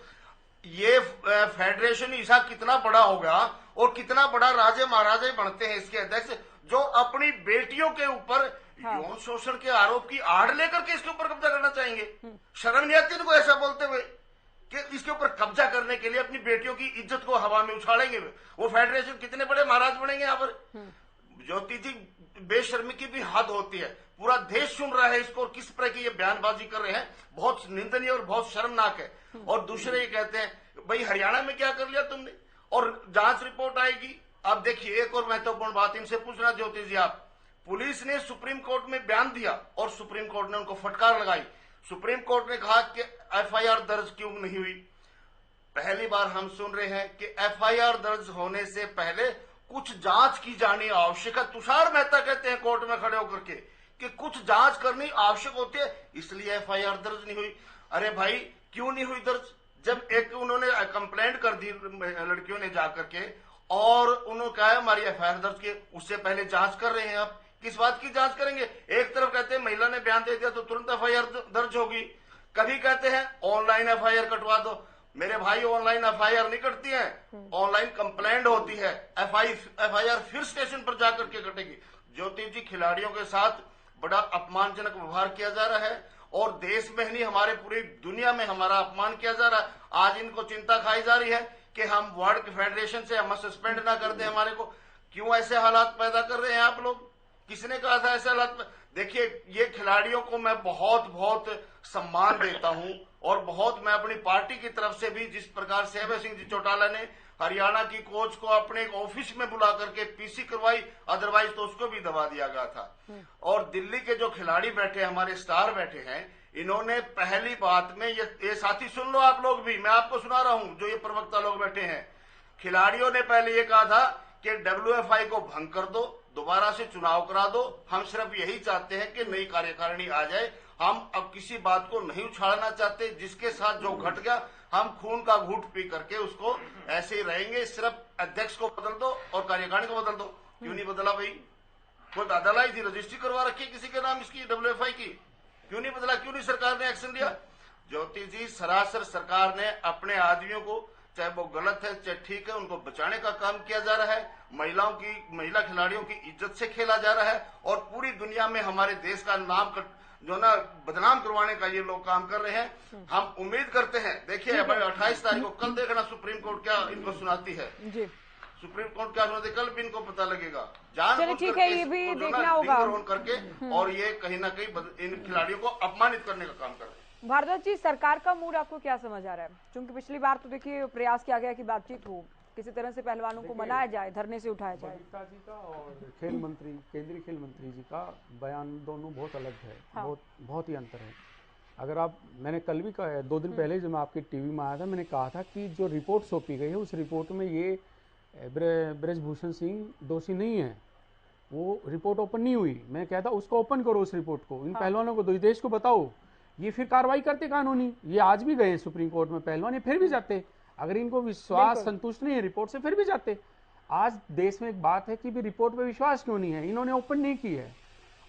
Speaker 12: ये फेडरेशन ऐसा कितना बड़ा होगा और कितना बड़ा राजे महाराजे बनते हैं इसके अध्यक्ष, जो अपनी बेटियों के ऊपर यौन शोषण के आरोप की आड़ लेकर के इसके ऊपर कब्जा करना चाहेंगे? शर्म नहीं आती इनको ऐसा बोलते हुए कि इसके ऊपर कब्जा करने के लिए अपनी बेटियों की इज्जत को हवा में उछालेंगे? वो फेडरेशन कितने बड़े महाराज बनेंगे यहाँ पर। ज्योति जी, बेशर्मी की भी हद होती है। पूरा देश सुन रहा है इसको, और किस तरह की ये बयानबाजी कर रहे हैं, बहुत निंदनीय और बहुत शर्मनाक है। और दूसरे ये कहते हैं भाई हरियाणा में क्या कर लिया तुमने, और जांच रिपोर्ट आएगी। अब देखिए, एक और महत्वपूर्ण बात इनसे पूछना ज्योति जी, आप, पुलिस ने सुप्रीम कोर्ट में बयान दिया और सुप्रीम कोर्ट ने उनको फटकार लगाई। सुप्रीम कोर्ट ने कहा कि एफआईआर दर्ज क्यों नहीं हुई। पहली बार हम सुन रहे हैं कि एफआईआर दर्ज होने से पहले कुछ जांच की जानी आवश्यक है। तुषार मेहता कहते हैं कोर्ट में खड़े होकर के कि कुछ जांच करनी आवश्यक होती है, इसलिए एफआईआर दर्ज नहीं हुई। अरे भाई, क्यों नहीं हुई दर्ज? जब एक उन्होंने कंप्लेंट कर दी लड़कियों ने जाकर के, और उन्होंने कहा हमारी एफआईआर दर्ज की, उससे पहले जांच कर रहे हैं। आप किस बात की जांच करेंगे? एक तरफ कहते हैं महिला ने बयान दे दिया तो तुरंत एफआईआर दर्ज होगी, कभी कहते हैं ऑनलाइन एफआईआर कटवा दो। मेरे भाई, ऑनलाइन एफआईआर नहीं कटती है, ऑनलाइन कंप्लेंट होती है। एफआईआर फिर स्टेशन पर जाकर के कटेगी। ज्योति जी, खिलाड़ियों के साथ बड़ा अपमानजनक व्यवहार किया जा रहा है, और देश में ही नहीं, हमारे पूरी दुनिया में हमारा अपमान किया जा रहा है। आज इनको चिंता खाई जा रही है कि हम वर्ल्ड फेडरेशन से हम सस्पेंड ना कर दें हमारे को। क्यों ऐसे हालात पैदा कर रहे हैं आप लोग? किसने कहा था ऐसे हालात? देखिए, ये खिलाड़ियों को मैं बहुत बहुत सम्मान देता हूं, और बहुत मैं अपनी पार्टी की तरफ से भी, जिस प्रकार से अभय सिंह जी चौटाला ने हरियाणा की कोच को अपने ऑफिस में बुला करके पीसी करवाई, अदरवाइज तो उसको भी दबा दिया गया था। और दिल्ली के जो खिलाड़ी बैठे, हमारे स्टार बैठे हैं, इन्होंने पहली बात में ये साथी सुन लो आप लोग भी, मैं आपको सुना रहा हूं, जो ये प्रवक्ता लोग बैठे हैं, खिलाड़ियों ने पहले ये कहा था कि WFI को भंग कर दो, दोबारा से चुनाव करा दो, हम सिर्फ यही चाहते हैं कि नई कार्यकारिणी आ जाए, हम अब किसी बात को नहीं उछाड़ना चाहते। जिसके साथ जो घट गया हम खून का घूंट पी करके उसको ऐसे ही रहेंगे, सिर्फ अध्यक्ष को बदल दो और कार्यकारिणी को बदल दो। क्यों नहीं बदला भाई? कोई दादा लाई थी, रजिस्ट्री करवा रखी है किसी के नाम इसकी WFI की, क्यों नहीं बदला? क्यों नहीं सरकार ने एक्शन लिया? ज्योति जी, सरासर सरकार ने अपने आदमियों को, चाहे वो गलत है चाहे ठीक है, उनको बचाने का काम किया जा रहा है। महिला खिलाड़ियों की इज्जत से खेला जा रहा है और पूरी दुनिया में हमारे देश का नाम जो ना बदनाम करवाने का ये लोग काम कर रहे हैं। हम उम्मीद करते हैं, देखिए 28 तारीख को, कल देखना सुप्रीम कोर्ट क्या इनको सुनाती है। सुप्रीम कोर्ट क्या सुनाती है कल भी इनको पता लगेगा।
Speaker 1: ठीक है, ये भी देखना होगा
Speaker 12: करके और ये कहीं ना कहीं इन खिलाड़ियों को अपमानित करने का काम कर रहे हैं।
Speaker 1: भारद्वाज जी, सरकार का मूड आपको क्या समझ आ रहा है? क्योंकि पिछली बार तो देखिए प्रयास किया गया कि बातचीत हो, किसी तरह से पहलवानों को मनाया जाए, धरने से उठाया जाए।
Speaker 8: बबीता जी का और खेल मंत्री, केंद्रीय खेल मंत्री जी का बयान दोनों बहुत अलग है। हाँ। बहुत ही अंतर है। अगर आप, मैंने कल भी कहा, 2 दिन पहले जब मैं आपकी टीवी में आया था, मैंने कहा था कि जो रिपोर्ट सौंपी गई है उस रिपोर्ट में ये ब्रजभूषण सिंह दोषी नहीं है। वो रिपोर्ट ओपन नहीं हुई। मैं कहता उसको ओपन करो उस रिपोर्ट को, इन पहलवानों को दो, देश को बताओ, ये फिर कार्रवाई करते कानूनी। ये आज भी गए सुप्रीम कोर्ट में पहलवान, ये फिर भी जाते, अगर इनको विश्वास संतुष्ट नहीं है रिपोर्ट से, फिर भी जाते। आज देश में एक बात है कि भी रिपोर्ट पे विश्वास क्यों नहीं है, इन्होंने ओपन नहीं की है।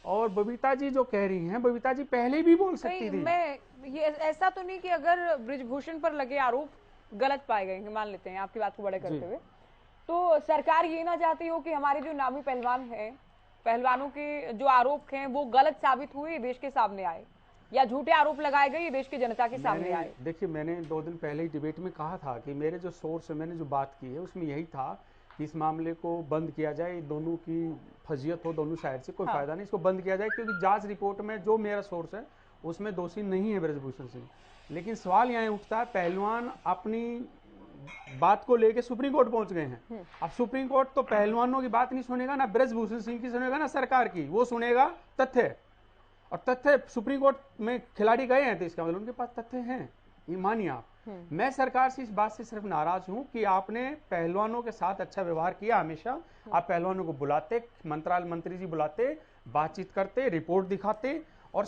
Speaker 8: और बबीता जी जो कह रही हैं, बबीता जी पहले भी बोल सकती थी।
Speaker 1: मैं ये ऐसा तो नहीं कि अगर ब्रिजभूषण पर लगे आरोप गलत पाए गए, मान लेते हैं आपकी बात को बड़े करते हुए, तो सरकार ये ना चाहती हो कि हमारे जो नामी पहलवान हैं, पहलवानों के जो आरोप हैं वो गलत साबित हुए, देश के सामने आए, या झूठे आरोप लगाए गए देश की जनता के सामने आए?
Speaker 8: देखिए, मैंने 2 दिन पहले ही डिबेट में कहा था कि मेरे जो सोर्स है, मैंने जो बात की है उसमें यही था कि इस मामले को बंद किया जाए, दोनों की फजीयत हो दोनों साइड से, कोई फायदा नहीं, इसको बंद किया जाए। क्योंकि जांच रिपोर्ट में जो मेरा सोर्स है उसमें दोषी नहीं है ब्रजभूषण सिंह। लेकिन सवाल यहाँ उठता है, पहलवान अपनी बात को लेके सुप्रीम कोर्ट पहुंच गए हैं। अब सुप्रीम कोर्ट तो पहलवानों की बात नहीं सुनेगा, ना ब्रजभूषण सिंह की सुनेगा, ना सरकार की, वो सुनेगा तथ्य। और तथ्य सुप्रीम कोर्ट में खिलाड़ी गए हैं तो इसका मतलब उनके पास तथ्य हैं, ये मानिए आप। मैं सरकार से इस बात से सिर्फ नाराज हूं कि आपने पहलवानों के साथ अच्छा व्यवहार किया हमेशा। आप पहलवानों को बुलाते, मंत्री जी बुलाते, बातचीत करते, रिपोर्ट दिखाते और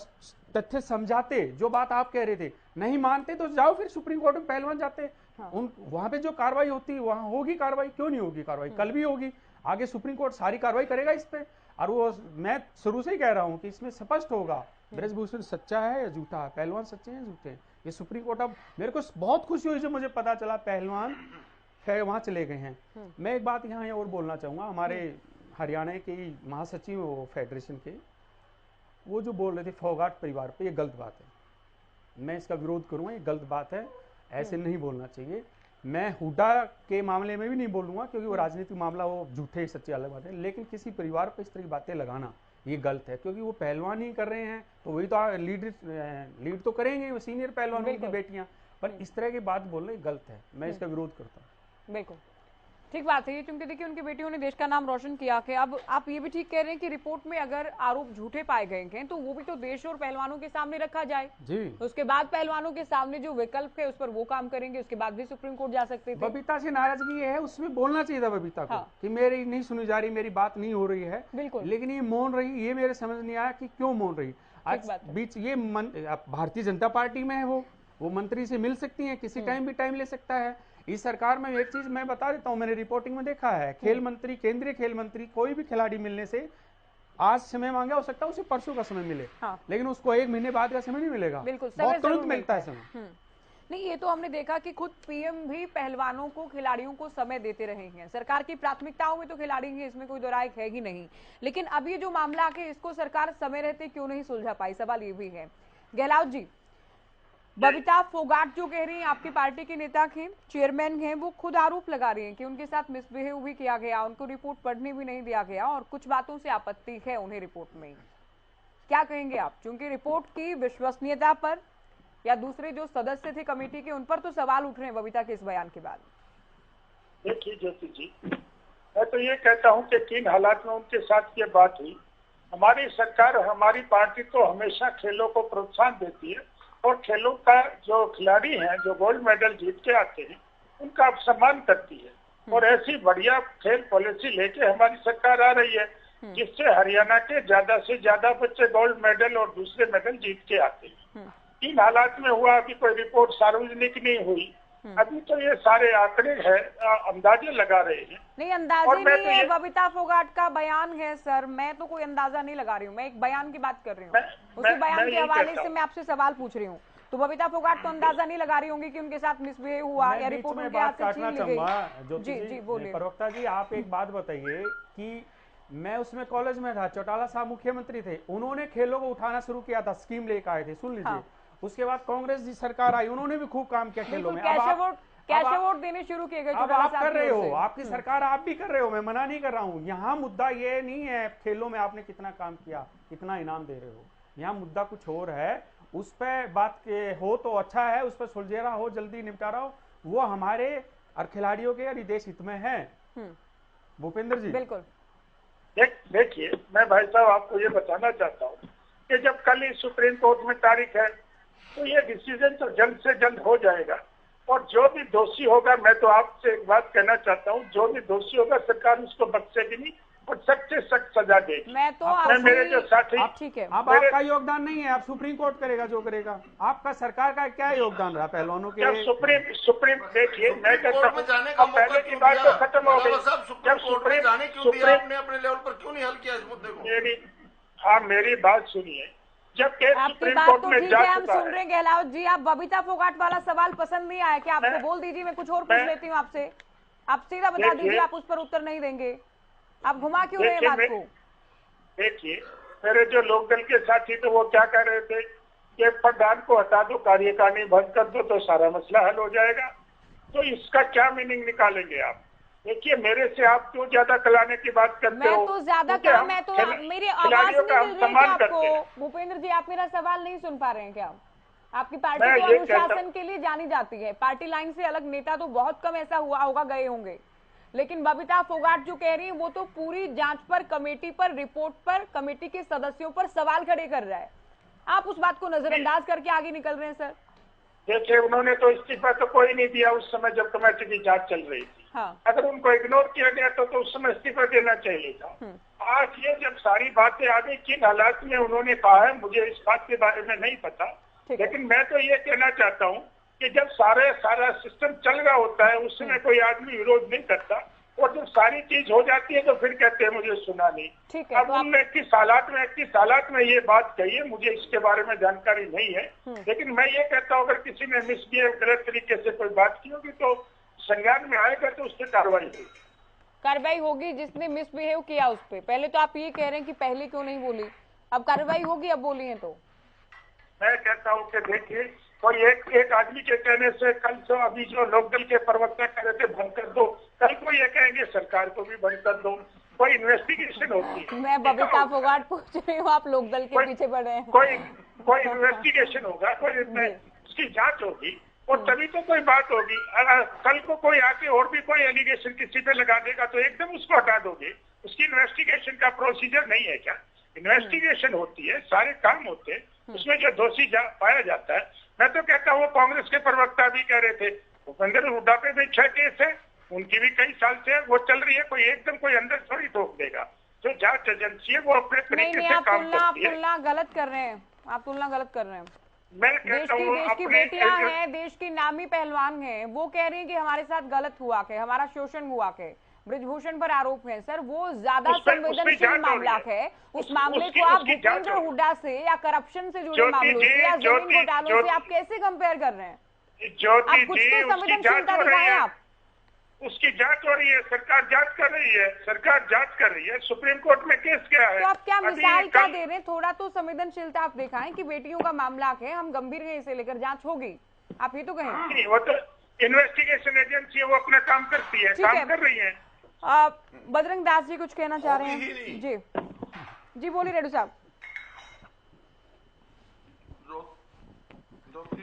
Speaker 8: तथ्य समझाते। जो बात आप कह रहे थे नहीं मानते तो जाओ फिर सुप्रीम कोर्ट में पहलवान जाते। उन वहां पे जो कार्रवाई होती है वहां होगी कार्रवाई, क्यों नहीं होगी कार्रवाई? कल भी होगी, आगे सुप्रीम कोर्ट सारी कार्रवाई करेगा इस पे। और वो मैं शुरू से ही कह रहा हूं कि इसमें स्पष्ट होगा ब्रजभूषण सच्चा है या झूठा है, पहलवान सच्चे हैं झूठे हैं। ये सुप्रीम कोर्ट, अब मेरे को बहुत खुशी हुई जब मुझे पता चला पहलवान वहां चले गए हैं। मैं एक बात यहाँ और बोलना चाहूंगा, हमारे हरियाणा के महासचिव वो फेडरेशन के, वो जो बोल रहे थे फोगाट परिवार पे, ये गलत बात है। मैं इसका विरोध करूंगा, ये गलत बात है, ऐसे नहीं बोलना चाहिए। मैं हुड्डा के मामले में भी नहीं बोलूंगा क्योंकि वो राजनीतिक मामला, वो झूठे सच्चे अलग बात है। लेकिन किसी परिवार पर इस तरह की बातें लगाना ये गलत है, क्योंकि वो पहलवान ही कर रहे हैं तो वही तो लीड तो करेंगे, वो सीनियर पहलवानों की बेटियां, पर इस तरह की बात बोलना गलत है। मैं इसका विरोध करता हूँ।
Speaker 1: बिल्कुल ठीक बात है ये, क्योंकि देखिए उनकी बेटियों ने देश का नाम रोशन किया कि अब आप ये भी ठीक कह रहे हैं कि रिपोर्ट में अगर आरोप झूठे पाए गए हैं तो वो भी तो देश और पहलवानों के सामने रखा जाए जी। उसके बाद पहलवानों के सामने जो विकल्प है उस पर वो काम करेंगे, उसके बाद भी सुप्रीम कोर्ट जा सकते थे।
Speaker 8: बबीता से नाराजगी है, उसमें बोलना चाहिए था बबीता को कि मेरी नहीं सुनी जा रही, मेरी बात नहीं हो रही है। बिल्कुल, लेकिन ये मौन रही, ये मेरे समझ नहीं आया कि क्यों मौन रही। आज बीच ये भारतीय जनता पार्टी में है, वो मंत्री से मिल सकती है, किसी टाइम भी टाइम ले सकता है। इस सरकार में एक चीज मैं बता देता हूं, मैंने रिपोर्टिंग में देखा है, खेल मंत्री, केंद्रीय खेल मंत्री कोई भी खिलाड़ी मिलने से आज समय मांगा, हो सकता है उसे परसों का समय मिले, लेकिन उसको 1 महीने बाद का समय नहीं मिलेगा। बिल्कुल, बहुत तुरंत मिलता है समय।
Speaker 1: नहीं, ये तो हमने देखा कि खुद पीएम भी पहलवानों को, खिलाड़ियों को समय देते रहे हैं। सरकार की प्राथमिकताओं में तो खिलाड़ी हैं, इसमें कोई दो राय है ही नहीं। लेकिन अब ये जो मामला आके इसको सरकार समय रहते क्यों नहीं सुलझा पाई, सवाल ये भी है। गहलोत जी, बबीता फोगाट जो कह रही हैं, आपकी पार्टी के नेता हैं, चेयरमैन हैं, वो खुद आरोप लगा रही हैं कि उनके साथ मिसबिहेव भी किया गया, उनको रिपोर्ट पढ़ने भी नहीं दिया गया और कुछ बातों से आपत्ति है उन्हें रिपोर्ट में। क्या कहेंगे आप? क्योंकि रिपोर्ट की विश्वसनीयता पर या दूसरे जो सदस्य थे कमेटी के, उन पर तो सवाल उठ रहे हैं बबीता के इस बयान के बाद।
Speaker 9: देखिए ज्योति जी, मैं तो ये कहता हूँ कि 3 हालात में उनके साथ ये बात हुई। हमारी सरकार, हमारी पार्टी तो हमेशा खेलों को प्रोत्साहन देती है और खेलों का जो खिलाड़ी हैं, जो गोल्ड मेडल जीत के आते हैं, उनका सम्मान करती है। और ऐसी बढ़िया खेल पॉलिसी लेके हमारी सरकार आ रही है, जिससे हरियाणा के ज्यादा से ज्यादा बच्चे गोल्ड मेडल और दूसरे मेडल जीत के आते हैं। इन हालात में हुआ कि कोई रिपोर्ट सार्वजनिक नहीं हुई, अभी तो ये सारे आंकड़े हैं, अंदाजे लगा रहे हैं।
Speaker 1: नहीं, अंदाजे नहीं है, बबीता फोगाट का बयान है सर, मैं तो कोई अंदाजा नहीं लगा रही हूँ, मैं एक बयान की बात कर रही हूँ, उसी बयान के हवाले से मैं आपसे सवाल पूछ रही हूँ। तो बबीता फोगाट तो अंदाजा नहीं लगा रही होंगी कि उनके साथ मिसबिहेव हुआ या रिपोर्ट उनके हाथ से छीन ली गई। जी जी बोलिए।
Speaker 8: प्रवक्ता जी, आप एक बात बताइए कि मैं उसमें कॉलेज में था, चौटाला साहब मुख्यमंत्री थे, उन्होंने खेलों को उठाना शुरू किया था, स्कीम लेकर आए थे, सुन लीजिए। उसके बाद कांग्रेस जी सरकार आई, उन्होंने भी खूब काम किया खेलों में।
Speaker 1: कैसे वोट देने शुरू किए गए?
Speaker 8: अब आप कर रहे हो, आपकी सरकार, आप भी कर रहे हो, मैं मना नहीं कर रहा हूँ। यहाँ मुद्दा ये नहीं है खेलों में आपने कितना काम किया, कितना इनाम दे रहे हो, यहाँ मुद्दा कुछ और है। उस पर बात हो तो अच्छा है, उस पर सुलझेरा हो, जल्दी निपटारा हो, वो हमारे और खिलाड़ियों के और देश हित में है। भूपेंद्र जी
Speaker 1: बिल्कुल।
Speaker 9: देखिए, मैं भाई साहब आपको ये बताना चाहता हूँ कि जब कल ही सुप्रीम कोर्ट में तारीख है तो ये डिसीजन तो जल्द से जल्द हो जाएगा, और जो भी दोषी होगा, मैं तो आपसे एक बात कहना चाहता हूँ, जो भी दोषी होगा सरकार उसको बख्शेगी नहीं और सख्त से सख्त सजा देगी।
Speaker 1: मैं तो
Speaker 9: मेरे जो साथी,
Speaker 1: ठीक है,
Speaker 8: अब आपका योगदान नहीं है, आप सुप्रीम कोर्ट करेगा जो करेगा, आपका सरकार का क्या योगदान रहा पहलवानों के?
Speaker 9: जब सुप्रीम देखिए, मैं कहता हूँ पहले की बात तो खत्म हो गई, जब सुप्रीम
Speaker 12: आपने अपने लेवल पर क्यों नहीं हल किया इस मुद्दे को?
Speaker 9: मेरी बात सुनिए, जब केस
Speaker 1: आपकी
Speaker 9: सुप्रीम
Speaker 1: बात
Speaker 9: कोर्ट
Speaker 1: तो
Speaker 9: में
Speaker 1: ठीक
Speaker 9: जा
Speaker 1: है, हम
Speaker 9: चुका
Speaker 1: सुन रहे हैं गहलावत जी। आप बबीता फोगाट वाला सवाल पसंद नहीं आया क्या आपको? बोल दीजिए, मैं कुछ और पूछ लेती हूँ आपसे, आप सीधा बता दीजिए, आप उस पर उत्तर नहीं देंगे, आप घुमा क्यों रहे हैं बात को?
Speaker 9: देखिए, मेरे जो लोकदल के साथी थे वो क्या कह रहे थे कि प्रधान को हटा दो, कार्यकारिणी बंद कर दो तो सारा मसला हल हो जाएगा। तो इसका क्या मीनिंग निकालेंगे आप? देखिए, मेरे से आप क्यों ज्यादा कलाने की बात करते
Speaker 1: मैं
Speaker 9: हो?
Speaker 1: तो ज्यादा क्या, मैं तो मेरी आवाज नहीं मिल रही है आपको। भूपेंद्र जी, आप मेरा सवाल नहीं सुन पा रहे हैं क्या? आपकी पार्टी तो अनुशासन के लिए जानी जाती है, पार्टी लाइन से अलग नेता तो बहुत कम ऐसा हुआ होगा गए होंगे, लेकिन बबीता फोगाट जो कह रही है वो तो पूरी जांच पर, कमेटी पर, रिपोर्ट पर, कमेटी के सदस्यों पर सवाल खड़े कर रहा है। आप उस बात को नजरअंदाज करके आगे निकल रहे हैं सर।
Speaker 9: देखिए, उन्होंने तो इस्तीफा तो कोई नहीं दिया उस समय जब कमेटी की जांच चल रही थी।
Speaker 1: हाँ।
Speaker 9: अगर उनको इग्नोर किया गया तो उस समय इस्तीफा देना चाहिए था। आज ये जब सारी बातें आ गई, किन हालात में उन्होंने कहा है मुझे इस बात के बारे में नहीं पता, लेकिन मैं तो ये कहना चाहता हूँ कि जब सारा सिस्टम चल रहा होता है उस समय कोई आदमी विरोध नहीं करता, और जब सारी चीज हो जाती है तो फिर कहते हैं मुझे सुना नहीं। अब उनने किस हालात में ये बात कही है मुझे इसके बारे में जानकारी नहीं है, लेकिन मैं ये कहता हूँ अगर किसी ने मिसबिहेव गलत तरीके से कोई बात की होगी तो संज्ञान में आएगा तो उस पर कार्रवाई होगी।
Speaker 1: जिसने मिसबिहेव किया उस पर, पहले तो आप ये कह रहे हैं कि पहले क्यों नहीं बोली, अब कार्रवाई होगी, अब बोली है तो
Speaker 9: मैं कहता हूँ कि देखिए, कोई एक आदमी के कहने से कल से अभी जो लोकदल के प्रवक्ता कह रहे थे बंद कर दो, कल को ये कहेंगे सरकार को भी बंद कर दो। कोई इन्वेस्टिगेशन होती है।
Speaker 1: मैं बबीता फोगाट पूछ रही हूँ, आप लोकदल के पीछे पड़े हैं।
Speaker 9: कोई इन्वेस्टिगेशन होगा, कोई उसकी जांच होगी और तभी तो कोई बात होगी। कल को कोई आके और भी कोई एलिगेशन किसी पे लगा देगा तो एकदम उसको हटा दोगे? उसकी इन्वेस्टिगेशन का प्रोसीजर नहीं है क्या? इन्वेस्टिगेशन होती है, सारे काम होते हैं, उसमें जो दोषी पाया जाता है। मैं तो कहता हूँ कांग्रेस के प्रवक्ता भी कह रहे थे, भूपेंद्र हुड्डा पे भी 6 केस है, उनकी भी कई साल से वो चल रही है, कोई एकदम कोई अंदर थोड़ी ठोक देगा। जो जांच एजेंसी है वो अपने तरीके से काम करती है।
Speaker 1: तुलना गलत कर रहे हैं, आप तुलना गलत कर रहे हैं।
Speaker 9: मैं कहता हूँ
Speaker 1: देश की बेटियां हैं, देश की नामी पहलवान हैं, वो कह रही हैं कि हमारे साथ गलत हुआ के, हमारा शोषण हुआ के, ब्रिजभूषण पर आरोप है। सर वो ज्यादा संवेदनशील मामला है, उस मामले को आप भूपेंद्र हुड्डा से या करप्शन से जुड़े मामलों से या जमीन घोटालों से आप कैसे कंपेयर कर रहे हैं? आप कुछ तो संवेदनशीलता दिखाएं आप।
Speaker 9: उसकी जांच हो रही है, सरकार जांच कर रही है, सुप्रीम कोर्ट में केस क्या है?
Speaker 1: तो आप क्या मिसाल क्या दे रहे हैं? थोड़ा तो संवेदनशीलता आप दिखाएं कि बेटियों का मामला है, हम गंभीर हैं, इसे लेकर जांच होगी, आप ये तो कहें।
Speaker 9: वो तो इन्वेस्टिगेशन एजेंसी है, वो अपना काम करती है, काम कर रही है।
Speaker 1: बजरंग दास जी कुछ कहना चाह रहे हैं? जी बोलिए रेड्डी साहब।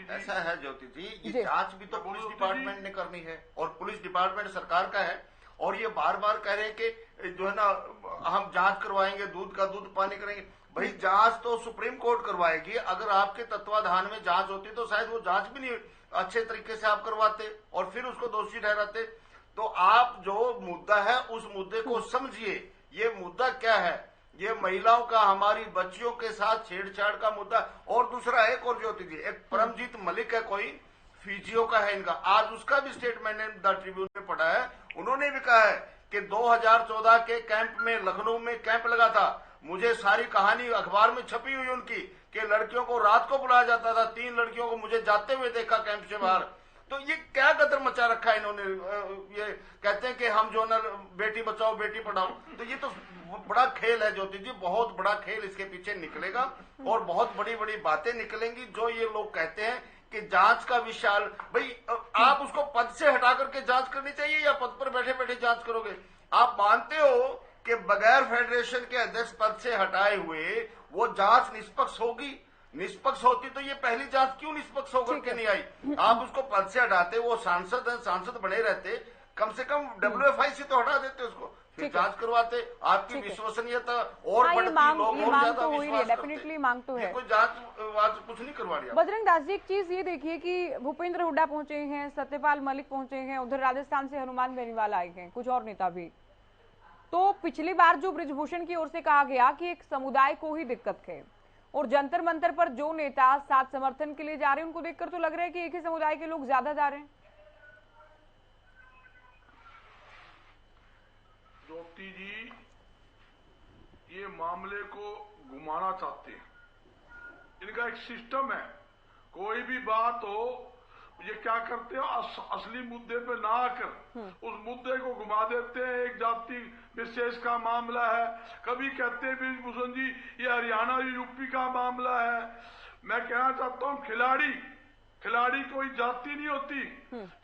Speaker 12: ऐसा है ज्योति जी, ये जांच भी तो पुलिस डिपार्टमेंट ने करनी है और पुलिस डिपार्टमेंट सरकार का है, और ये बार बार कह रहे हैं कि जो है ना हम जांच करवाएंगे, दूध का दूध पानी करेंगे। भाई जांच तो सुप्रीम कोर्ट करवाएगी। अगर आपके तत्वाधान में जांच होती तो शायद वो जांच भी नहीं अच्छे तरीके से आप करवाते और फिर उसको दोषी ठहराते। तो आप जो मुद्दा है उस मुद्दे को समझिए। ये मुद्दा क्या है? ये महिलाओं का, हमारी बच्चियों के साथ छेड़छाड़ का मुद्दा। और दूसरा एक और ज्योति जी, एक परमजीत मलिक है, कोई फिजियो का है इनका, आज उसका भी स्टेटमेंट ने द ट्रिब्यून में पढ़ा है। उन्होंने भी कहा है कि 2014 के कैंप में, लखनऊ में कैंप लगा था, मुझे सारी कहानी अखबार में छपी हुई उनकी कि लड़कियों को रात को बुलाया जाता था, 3 लड़कियों को मुझे जाते हुए देखा कैंप से बाहर। तो ये क्या गदर मचा रखा है इन्होंने। ये कहते हैं कि हम जो ना बेटी बचाओ बेटी पढ़ाओ, तो ये तो बड़ा खेल है ज्योति जी, बहुत बड़ा खेल इसके पीछे निकलेगा और बहुत बड़ी बड़ी बातें निकलेंगी। जो ये लोग कहते हैं कि जांच का विशाल, भाई आप उसको पद से हटा करके जांच करनी चाहिए या पद पर बैठे बैठे जांच करोगे? आप मानते हो कि बगैर फेडरेशन के अध्यक्ष पद से हटाए हुए वो जांच निष्पक्ष होगी? निष्पक्ष होती तो ये पहली जांच क्यों निष्पक्ष होकर के नहीं आई? आप उसको पद से हटाते, वो सांसद हैं, सांसद बने रहते, कम से कम WFI से तो हटा देते उसको, फिर जांच करवाते, आपकी विश्वसनीयता और बढ़ती, लोग और ज्यादा विश्वास
Speaker 1: डेफिनेटली मांग तो है।
Speaker 12: कोई जांच कुछ नहीं करवा रही।
Speaker 1: बजरंग दास जी, एक चीज ये देखिए कि भूपेंद्र हुड्डा पहुंचे हैं, सत्यपाल मलिक पहुंचे हैं, उधर राजस्थान से हनुमान बेनीवाल आए हैं, कुछ और नेता भी। तो पिछली बार जो ब्रिजभूषण की ओर से कहा गया कि एक समुदाय को ही दिक्कत है, और जंतर मंतर पर जो नेता साथ समर्थन के लिए जा रहे हैं उनको देखकर तो लग रहा है कि एक ही समुदाय के लोग ज्यादा जा रहे हैं।
Speaker 10: ज्योति जी, ये मामले को घुमाना चाहते हैं। इनका एक सिस्टम है, कोई भी बात हो, ये क्या करते हैं, असली मुद्दे पे ना आकर उस मुद्दे को घुमा देते हैं। एक जाति विशेष का मामला है, कभी कहते हैं ब्रिजभूषण जी ये हरियाणा यूपी का मामला है। मैं कहना चाहता हूँ, खिलाड़ी कोई जाति नहीं होती,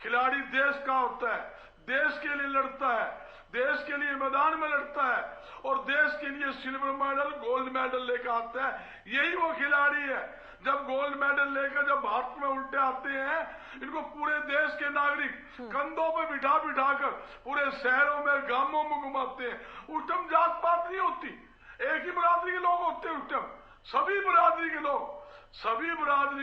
Speaker 10: खिलाड़ी देश का होता है, देश के लिए लड़ता है, देश के लिए मैदान में लड़ता है और देश के लिए सिल्वर मेडल, गोल्ड मेडल लेकर आता है। यही वो खिलाड़ी है। जब गोल्ड मेडल लेकर जब भारत में उल्टे आते हैं, इनको पूरे देश के नागरिक कंधों पे बिठा कर पूरे शहरों में, गांवों में घुमाते हैं। उस टाइम जात पात नहीं होती, एक ही बरादरी के लोग होते हैं। उस टाइम सभी बरादरी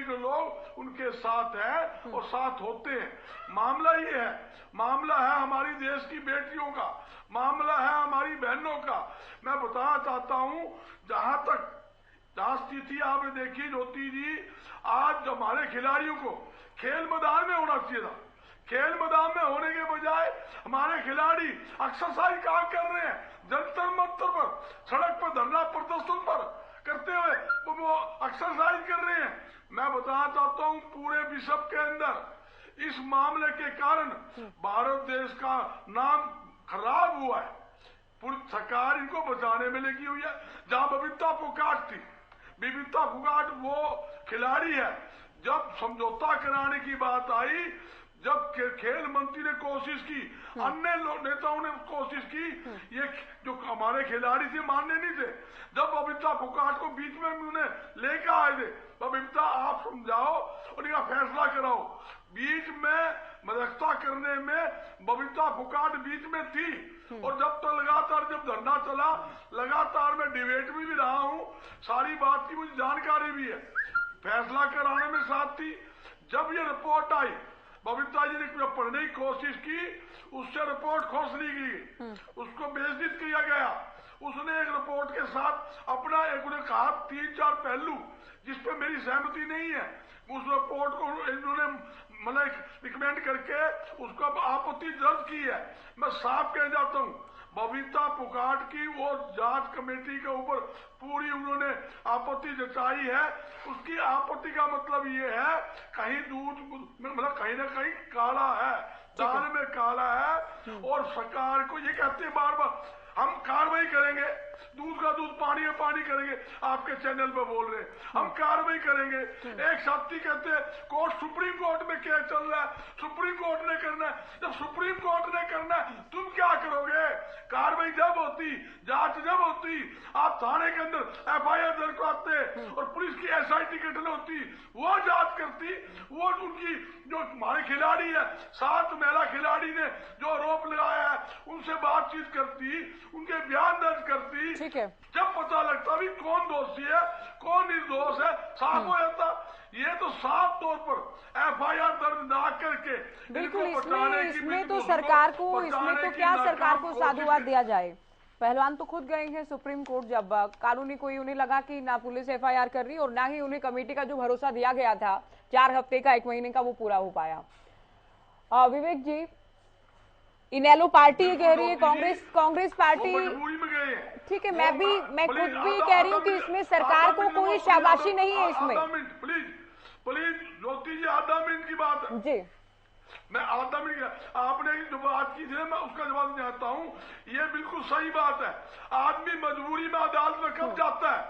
Speaker 10: के लोग उनके साथ हैं और साथ होते हैं। मामला ये है, मामला है हमारी देश की बेटियों का, मामला है हमारी बहनों का। मैं बताना चाहता हूं, जहां स्थिति आपने देखी ज्योति जी, आज हमारे खिलाड़ियों को खेल मैदान में होना चाहिए था। खेल मैदान में होने के बजाय हमारे खिलाड़ी एक्सरसाइज कहाँ कर रहे हैं, जंतर मंतर पर, सड़क पर धरना प्रदर्शन पर करते हुए वो एक्सरसाइज कर रहे हैं। मैं बताना चाहता हूँ, पूरे विश्व के अंदर इस मामले के कारण भारत देश का नाम खराब हुआ है। पूरी सरकार इनको बचाने में लगी हुई है। जहां बबीता फोगाट थी, बबीता फोगाट वो खिलाड़ी है। जब समझौता कराने की बात आई, जब खेल मंत्री ने कोशिश की, अन्य नेताओं ने कोशिश की, ये जो हमारे खिलाड़ी थे मानने नहीं थे। जब बबीता फोगाट को बीच में उन्हें लेकर आए थे, बबीता आप समझाओ और इनका फैसला कराओ। बीच में मध्यस्थता करने में बबीता फोगाट बीच में थी और जब तो लगातार जब धरना चला, लगातार मैं डिबेट में भी रहा हूं, सारी बात की मुझे जानकारी भी है, फैसला कराने में साथ थी। जब ये रिपोर्ट आई, बबीता जी ने जब पढ़ने की कोशिश की, उससे रिपोर्ट खोस ली गई, उसको बेइज्जत किया गया। उसने एक रिपोर्ट के साथ अपना एक, उन्हें कहा 3-4 पहलू जिसपे मेरी सहमति नहीं है, उस रिपोर्ट को इन्होंने मतलब रिकमेंड करके उसको आपत्ति दर्ज की है। मैं साफ कह जाता हूँ, बबीता फोगाट की वो जांच कमेटी के ऊपर पूरी उन्होंने आपत्ति जताई है। उसकी आपत्ति का मतलब ये है, कहीं दूध मतलब कहीं ना कहीं काला है, दाल में काला है। और सरकार को ये कहते हैं बार बार हम कार्रवाई करेंगे, दूध का दूध पानी में पानी करेंगे, आपके चैनल पे बोल रहे हैं हम कार्रवाई करेंगे। एक साथी कहते हैं कोर्ट, सुप्रीम कोर्ट में क्या चल रहा है, सुप्रीम कोर्ट ने करना है। जब सुप्रीम कोर्ट ने करना है, तुम क्या करोगे? कार्रवाई जब होती, जांच जब होती, आप थाने के अंदर FIR दर्ज कराते और पुलिस की SIT गठन होती, वो जांच करती, वो उनकी जो हमारे खिलाड़ी है, 7 महिला खिलाड़ी ने जो आरोप लगाया है उनसे बातचीत करती, उनके बयान दर्ज करती। जब पता लगता भी कौन दोषी है कौन निर्दोष है, साफ हो जाता। ये तो साफ तौर पर एफआईआर दर्ज ना करके
Speaker 1: बिल्कुल
Speaker 10: इनको बचाने की
Speaker 1: इसमें तो
Speaker 10: बिल्कुल
Speaker 1: सरकार को
Speaker 10: बचाने
Speaker 1: इसमें तो
Speaker 10: की
Speaker 1: क्या
Speaker 10: नाकाम
Speaker 1: सरकार को
Speaker 10: कोशिश
Speaker 1: साधुवाद दिया जाए। पहलवान तो खुद गए हैं सुप्रीम कोर्ट, जब कानूनी कोई उन्हें लगा कि ना पुलिस एफआईआर कर रही और ना ही उन्हें कमेटी का जो भरोसा दिया गया था 4 हफ्ते का 1 महीने का वो पूरा हो पाया। विवेक जी, इनेलो पार्टी ये कह रही है, कांग्रेस पार्टी, ठीक है, मैं खुद भी कह रही हूँ कि इसमें सरकार को कोई शाबाशी नहीं है इसमें।
Speaker 10: प्लीज ज्योति जी, आधा मिनट की बात है
Speaker 1: जी,
Speaker 10: मैं आधा मिनट, आपने जो बात की थी मैं उसका जवाब चाहता हूँ। ये बिल्कुल सही बात है। आदमी मजबूरी में अदालत में कब जाता है?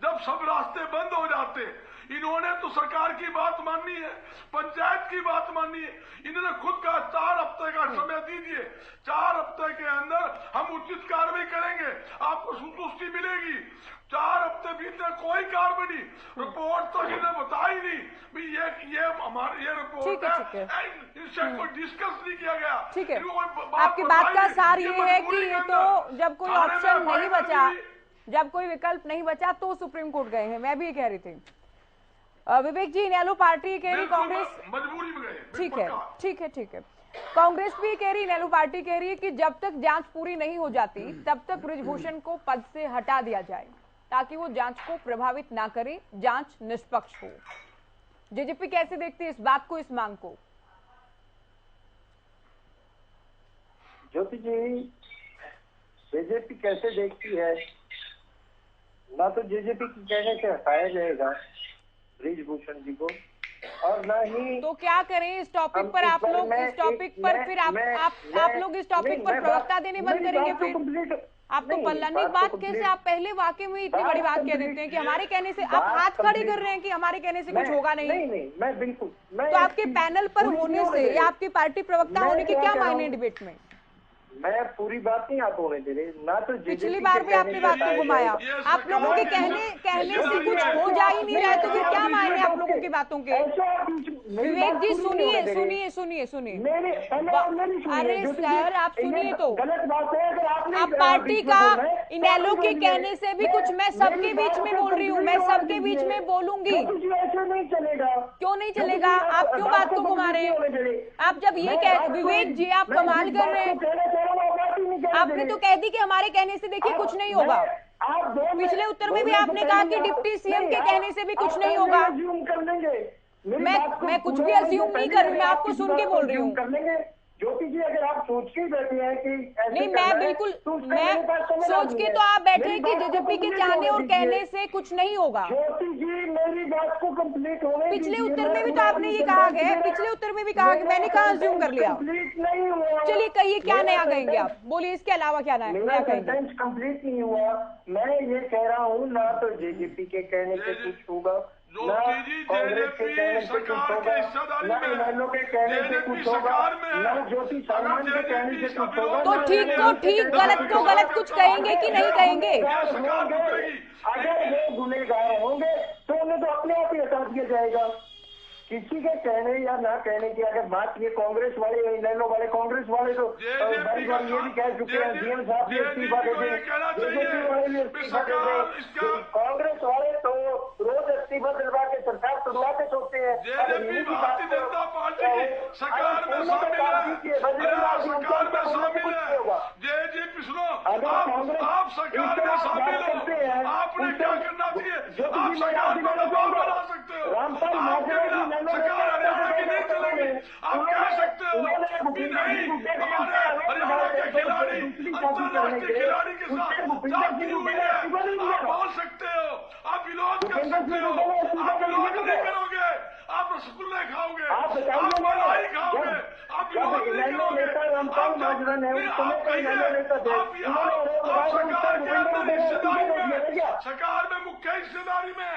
Speaker 10: जब सब रास्ते बंद हो जाते। इन्होंने तो सरकार की बात माननी है, पंचायत की बात माननी है। इन्होंने खुद कहा 4 हफ्ते का समय दीजिए, 4 हफ्ते के अंदर हम उचित कार्रवाई करेंगे, आपको संतुष्टि मिलेगी। 4 हफ्ते बीते कोई कार्रवाई नहीं, रिपोर्ट तो इन्हें बताई नहीं भी ये हमारी ये रिपोर्ट है, इनसे कोई डिस्कस नहीं किया गया।
Speaker 1: ठीक है, आपकी बात का सार ये है कि ये तो जब कोई ऑप्शन नहीं बचा, जब कोई विकल्प नहीं बचा तो सुप्रीम कोर्ट गए हैं। मैं भी ये कह रही थी। विवेक जी, इनेलो पार्टी कह रही कांग्रेस
Speaker 10: मजबूरी में गए,
Speaker 1: ठीक है, कांग्रेस भी कह रही, इनेलो पार्टी कह रही है कि जब तक जांच पूरी नहीं हो जाती तब तक बृजभूषण को पद से हटा दिया जाए ताकि वो जांच को प्रभावित ना करे, जांच निष्पक्ष हो। जेजेपी कैसे देखती है इस बात को, इस मांग को?
Speaker 11: ज्योति जी, जेजेपी कैसे देखती है, ना तो जेजेपी के कहने से हटाया जाएगा बृजभूषण जी को, और ना ही
Speaker 1: तो क्या करें इस टॉपिक पर? आप लोग इस टॉपिक पर फिर आप लोग इस टॉपिक पर प्रवक्ता देने बंद करेंगे फिर? आप तो पल्लनी बात कैसे, आप पहले वाकई में इतनी बड़ी बात कह देते हैं कि हमारे कहने से आप हाथ खड़ी कर रहे हैं कि हमारे कहने से कुछ होगा नहीं।
Speaker 11: नहीं, मैं बिल्कुल,
Speaker 1: तो आपके पैनल पर होने से या आपकी पार्टी प्रवक्ता होने के क्या मायने डिबेट में?
Speaker 11: मैं पूरी बात नहीं आप होने दे रहे, ना तो
Speaker 1: पिछली बार भी आपने बात को घुमाया। आप लोगों के कहने से कुछ हो जा ही नहीं रहा है तो फिर क्या मायने आप लोगों की बातों के? विवेक जी सुनिए। अरे सर, आप सुनिए तो, आप पार्टी का इनेलो के कहने से भी कुछ, मैं सबके बीच में बोल रही हूँ, मैं सबके बीच में बोलूंगी। क्यों नहीं चलेगा? आप क्यों बात को घुमा रहे हैं? आप जब ये कह, विवेक जी आप कमाल कर रहे हैं। आपने तो कह दी कि हमारे कहने से देखिए कुछ नहीं होगा। पिछले उत्तर में भी आपने कहा कि डिप्टी सीएम के कहने से भी कुछ नहीं होगा। मैं कुछ भी अज्यूम नहीं कर रही हूँ, मैं आपको सुन के बोल रही हूँ।
Speaker 11: ज्योति जी, अगर आप सोच के बैठे हैं कि
Speaker 1: नहीं, मैं बिल्कुल, मैं सोच के तो आप बैठे हैं कि जेजेपी के चाहने और कहने से कुछ नहीं होगा।
Speaker 11: ज्योति जी, मेरी बात को कंप्लीट होने
Speaker 1: पिछले उत्तर में भी तो आपने ये कहा है, पिछले उत्तर में भी कहा कि मैंने कहा अज्यूम कर लिया।
Speaker 11: नहीं हुआ।
Speaker 1: चलिए कहिए क्या नया कहेंगे आप, बोलिए इसके अलावा क्या नया कहेंगे?
Speaker 11: कंप्लीट नहीं हुआ। मैं ये कह रहा हूँ, ना तो जेजेपी के कहने से कुछ होगा, ना कांग्रेस के कहने से कुछ होगा, ना इनेलो के कहने से कुछ होगा, ना ज्योति सामान के कहने से कुछ होगा।
Speaker 1: तो ठीक को ठीक, गलत को गलत कुछ कहेंगे कि नहीं कहेंगे?
Speaker 11: अगर वो गुनहगार होंगे तो उन्हें तो अपने आप ही हटा दिया जाएगा। किसी के कहने या ना कहने की अगर बात, ये कांग्रेस वाले, इनेलो वाले, कांग्रेस वाले तो बड़ी बार ये भी कह चुके हैं, सीएम साहब भी इस्तीफा दे दें, जेजेपी वाले भी इस्तीफा दे दें। कांग्रेस वाले तो रोज इस्तीफा दिलवा के सरकार तुड़वाते सोचते हैं।
Speaker 10: जेजेपी भारतीय जनता पार्टी सरकार में शामिल है। जेजेपी सुनो, आप सरकार में शामिल हो, आपने क्या करना चाहिए? आप सरकार को दबाव बना सकते हो। सरकार हरियाणा की नहीं चलेगी। आप कह सकते हो कि नहीं, हमारे हरियाणा के खिलाड़ी अंतर्राष्ट्रीय खिलाड़ी के साथ जाती हुई है। आप बोल सकते हो, आप विरोध कर सकते हो। आप विरोध नहीं करोगे, आप रसगुल्ले खाओगे, आप मलाई खाओगे, आप विरोध नहीं करोगे। सरकार में मुख्य हिस्सेदारी में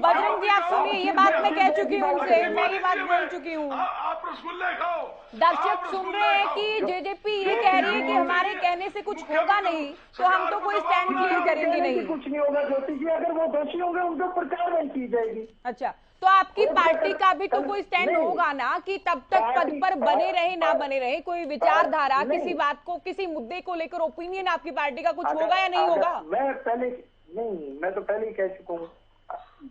Speaker 1: बजरंग जी आप सुनिए, ये बात मैं कह चुकी हूँ उनसे, मैं ये बात बोल चुकी हूँ।
Speaker 10: आप रसगुल्ले खाओ।
Speaker 1: दर्शक सुन रहे हैं कि जेजेपी ये कह रही है कि हमारे कहने से कुछ होगा नहीं, तो हम तो कोई स्टैंड क्लियर करेंगे नहीं।
Speaker 11: कुछ नहीं होगा ज्योति जी, अगर वो दोषी होंगे उनके ऊपर कार्रवाई की जाएगी।
Speaker 1: अच्छा, तो आपकी पार्टी का भी तो कोई स्टैंड होगा ना कि तब तक पद पर बने रहे ना बने रहे, कोई विचारधारा, किसी बात को, किसी मुद्दे को लेकर ओपिनियन आपकी पार्टी का कुछ होगा या नहीं होगा?
Speaker 11: नहीं, मैं तो पहले ही कह चुका हूँ,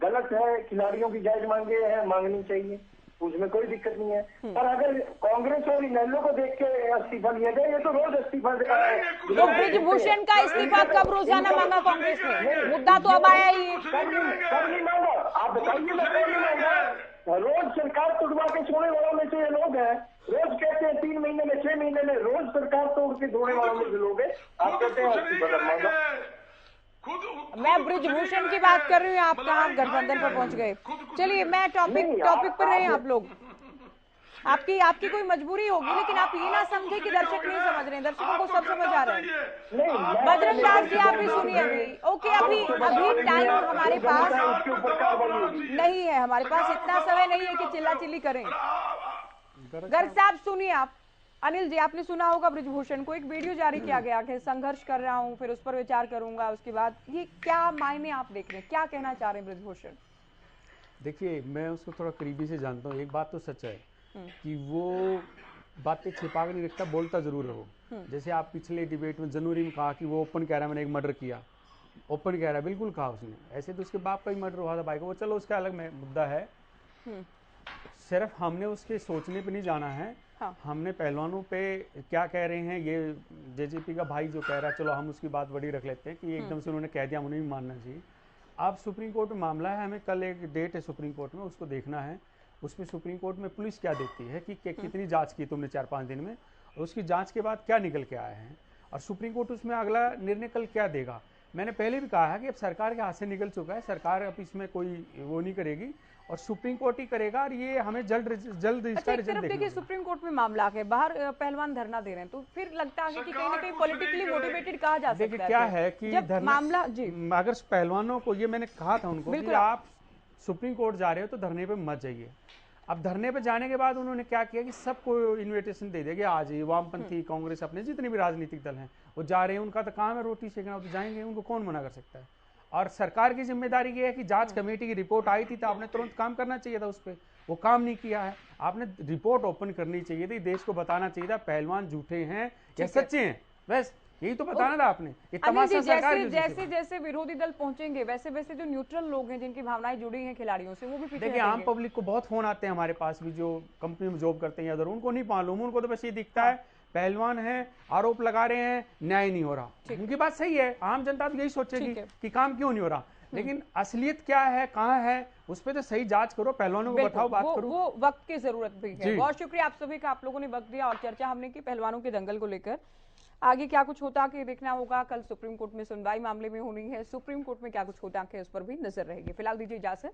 Speaker 11: गलत है, खिलाड़ियों की जायज मांगे हैं, मांगनी चाहिए, उसमें कोई दिक्कत नहीं है। पर अगर कांग्रेस और इनेलो को देख के इस्तीफा लिया जाए, ये तो रोज इस्तीफा दे रहा है।
Speaker 1: तो ब्रिजभूषण का इस्तीफा कब रोजाना मांगा कांग्रेस ने? मुद्दा तो अब आया ही।
Speaker 11: कब नहीं मांगा, आप बताइए, मैं कब नहीं मांगा? रोज सरकार तोड़वा के छोड़ने वालों में से ये लोग हैं, रोज कहते हैं 3 महीने में, 6 महीने में, रोज सरकार तोड़ के धोने वालों में से लोग हैं। आप कहते हैं इस्तीफा मांगा।
Speaker 1: मैं ब्रिजभूषण की बात कर रही हूँ, आप कहाँ गठबंधन पर पहुंच गए? चलिए, मैं टॉपिक पर रहे आप लोग। आपकी कोई मजबूरी होगी, लेकिन आप ये ना समझे कि दर्शक नहीं समझ रहे हैं, दर्शकों को सब समझ आ रहा है। बजरंग दास जी, आप भी सुनिए अभी। ओके, अभी टाइम हमारे पास नहीं है, हमारे पास इतना समय नहीं है कि चिल्ला चिल्ली करें। गर्ग साहब सुनिए आप। अनिल जी, आपने सुना होगा ब्रिजभूषण को एक वीडियो जारी किया गया कि संघर्ष कर रहा हूं, फिर उस पर विचार करूंगा, उसके बाद ये क्या मायने आप देख रहे हैं, क्या कहना चाह रहे हैं ब्रिजभूषण?
Speaker 8: देखिए, मैं उसको थोड़ा करीबी से जानता हूँ। एक बात तो सच है कि वो बातें छिपा के नहीं रखता, बोलता जरूर है वो। जैसे आप पिछले डिबेट में जनवरी में कहा कि वो ओपन कह रहा है मैंने एक मर्डर किया, ओपन कह रहा है, बिल्कुल कहा उसने। ऐसे तो उसके बाप का ही मर्डर हुआ था भाई का, वो चलो उसका अलग मुद्दा है। सिर्फ हमने उसके सोचने पे नहीं जाना है। हाँ। हमने पहलवानों पे क्या कह रहे हैं, ये जेजेपी का भाई जो कह रहा है, चलो हम उसकी बात बड़ी रख लेते हैं कि एकदम से उन्होंने कह दिया, उन्हें भी मानना चाहिए। अब सुप्रीम कोर्ट में मामला है, हमें कल एक डेट है सुप्रीम कोर्ट में, उसको देखना है। उसमें सुप्रीम कोर्ट में पुलिस क्या देखती है कि कितनी जांच की तुमने 4-5 दिन में, और उसकी जांच के बाद क्या निकल के आए हैं, और सुप्रीम कोर्ट उसमें अगला निर्णय कल क्या देगा। मैंने पहले भी कहा है कि अब सरकार के हाथ से निकल चुका है, सरकार अब इसमें कोई वो नहीं करेगी और सुप्रीम कोर्ट ही करेगा, और ये हमें जल्द इसका रिजल्ट देखिए।
Speaker 1: सुप्रीम कोर्ट में मामला है, बाहर पहलवान धरना दे रहे हैं, तो फिर लगता है कि कहीं ना कहीं पॉलिटिकली मोटिवेटेड कहा जा सकता है।
Speaker 8: देखिए क्या है कि
Speaker 1: मामला जी,
Speaker 8: अगर पहलवानों को, ये मैंने कहा था उनको कि आप सुप्रीम कोर्ट जा रहे हो तो धरने पे मत जाइए। अब धरने पे जाने के बाद उन्होंने क्या किया कि सबको इन्विटेशन दे दिया कि आज ही वामपंथी, कांग्रेस, अपने जितने भी राजनीतिक दल हैं वो जा रहे हैं, उनका तो काम है रोटी सेकना, तो जाएंगे, उनको कौन मना कर सकता है। और सरकार की जिम्मेदारी ये है कि जांच कमेटी की रिपोर्ट आई थी तो आपने तुरंत काम करना चाहिए था उस पर, वो काम नहीं किया है। आपने रिपोर्ट ओपन करनी चाहिए थी, देश को बताना चाहिए था पहलवान झूठे हैं या सच्चे हैं, बस यही तो बताना था आपने।
Speaker 1: जैसे विरोधी दल पहुंचेंगे वैसे वैसे जो न्यूट्रल लोग हैं, जिनकी भावनाएं जुड़ी हैं खिलाड़ियों से, वो भी पीछे।
Speaker 8: देखिए, आम पब्लिक को बहुत फोन आते हैं हमारे पास भी, जो कंपनी में जॉब करते हैं, अदर, उनको नहीं मालूम, उनको तो बस ये दिखता है पहलवान है, आरोप लगा रहे हैं, न्याय नहीं हो रहा। उनकी बात सही है, आम जनता तो यही सोचेगी कि काम क्यों नहीं हो रहा, लेकिन असलियत क्या है, कहाँ है, उस पर तो सही जांच करो, पहलवानों को बताओ, बात करो।
Speaker 1: वो वक्त की जरूरत भी है। बहुत शुक्रिया आप सभी का, आप लोगों ने वक्त दिया और चर्चा हमने की पहलवानों के दंगल को लेकर। आगे क्या कुछ होता है देखना होगा, कल सुप्रीम कोर्ट में सुनवाई मामले में होनी है, सुप्रीम कोर्ट में क्या कुछ होता है उस पर भी नजर रहेगी। फिलहाल दीजिए इजाजत।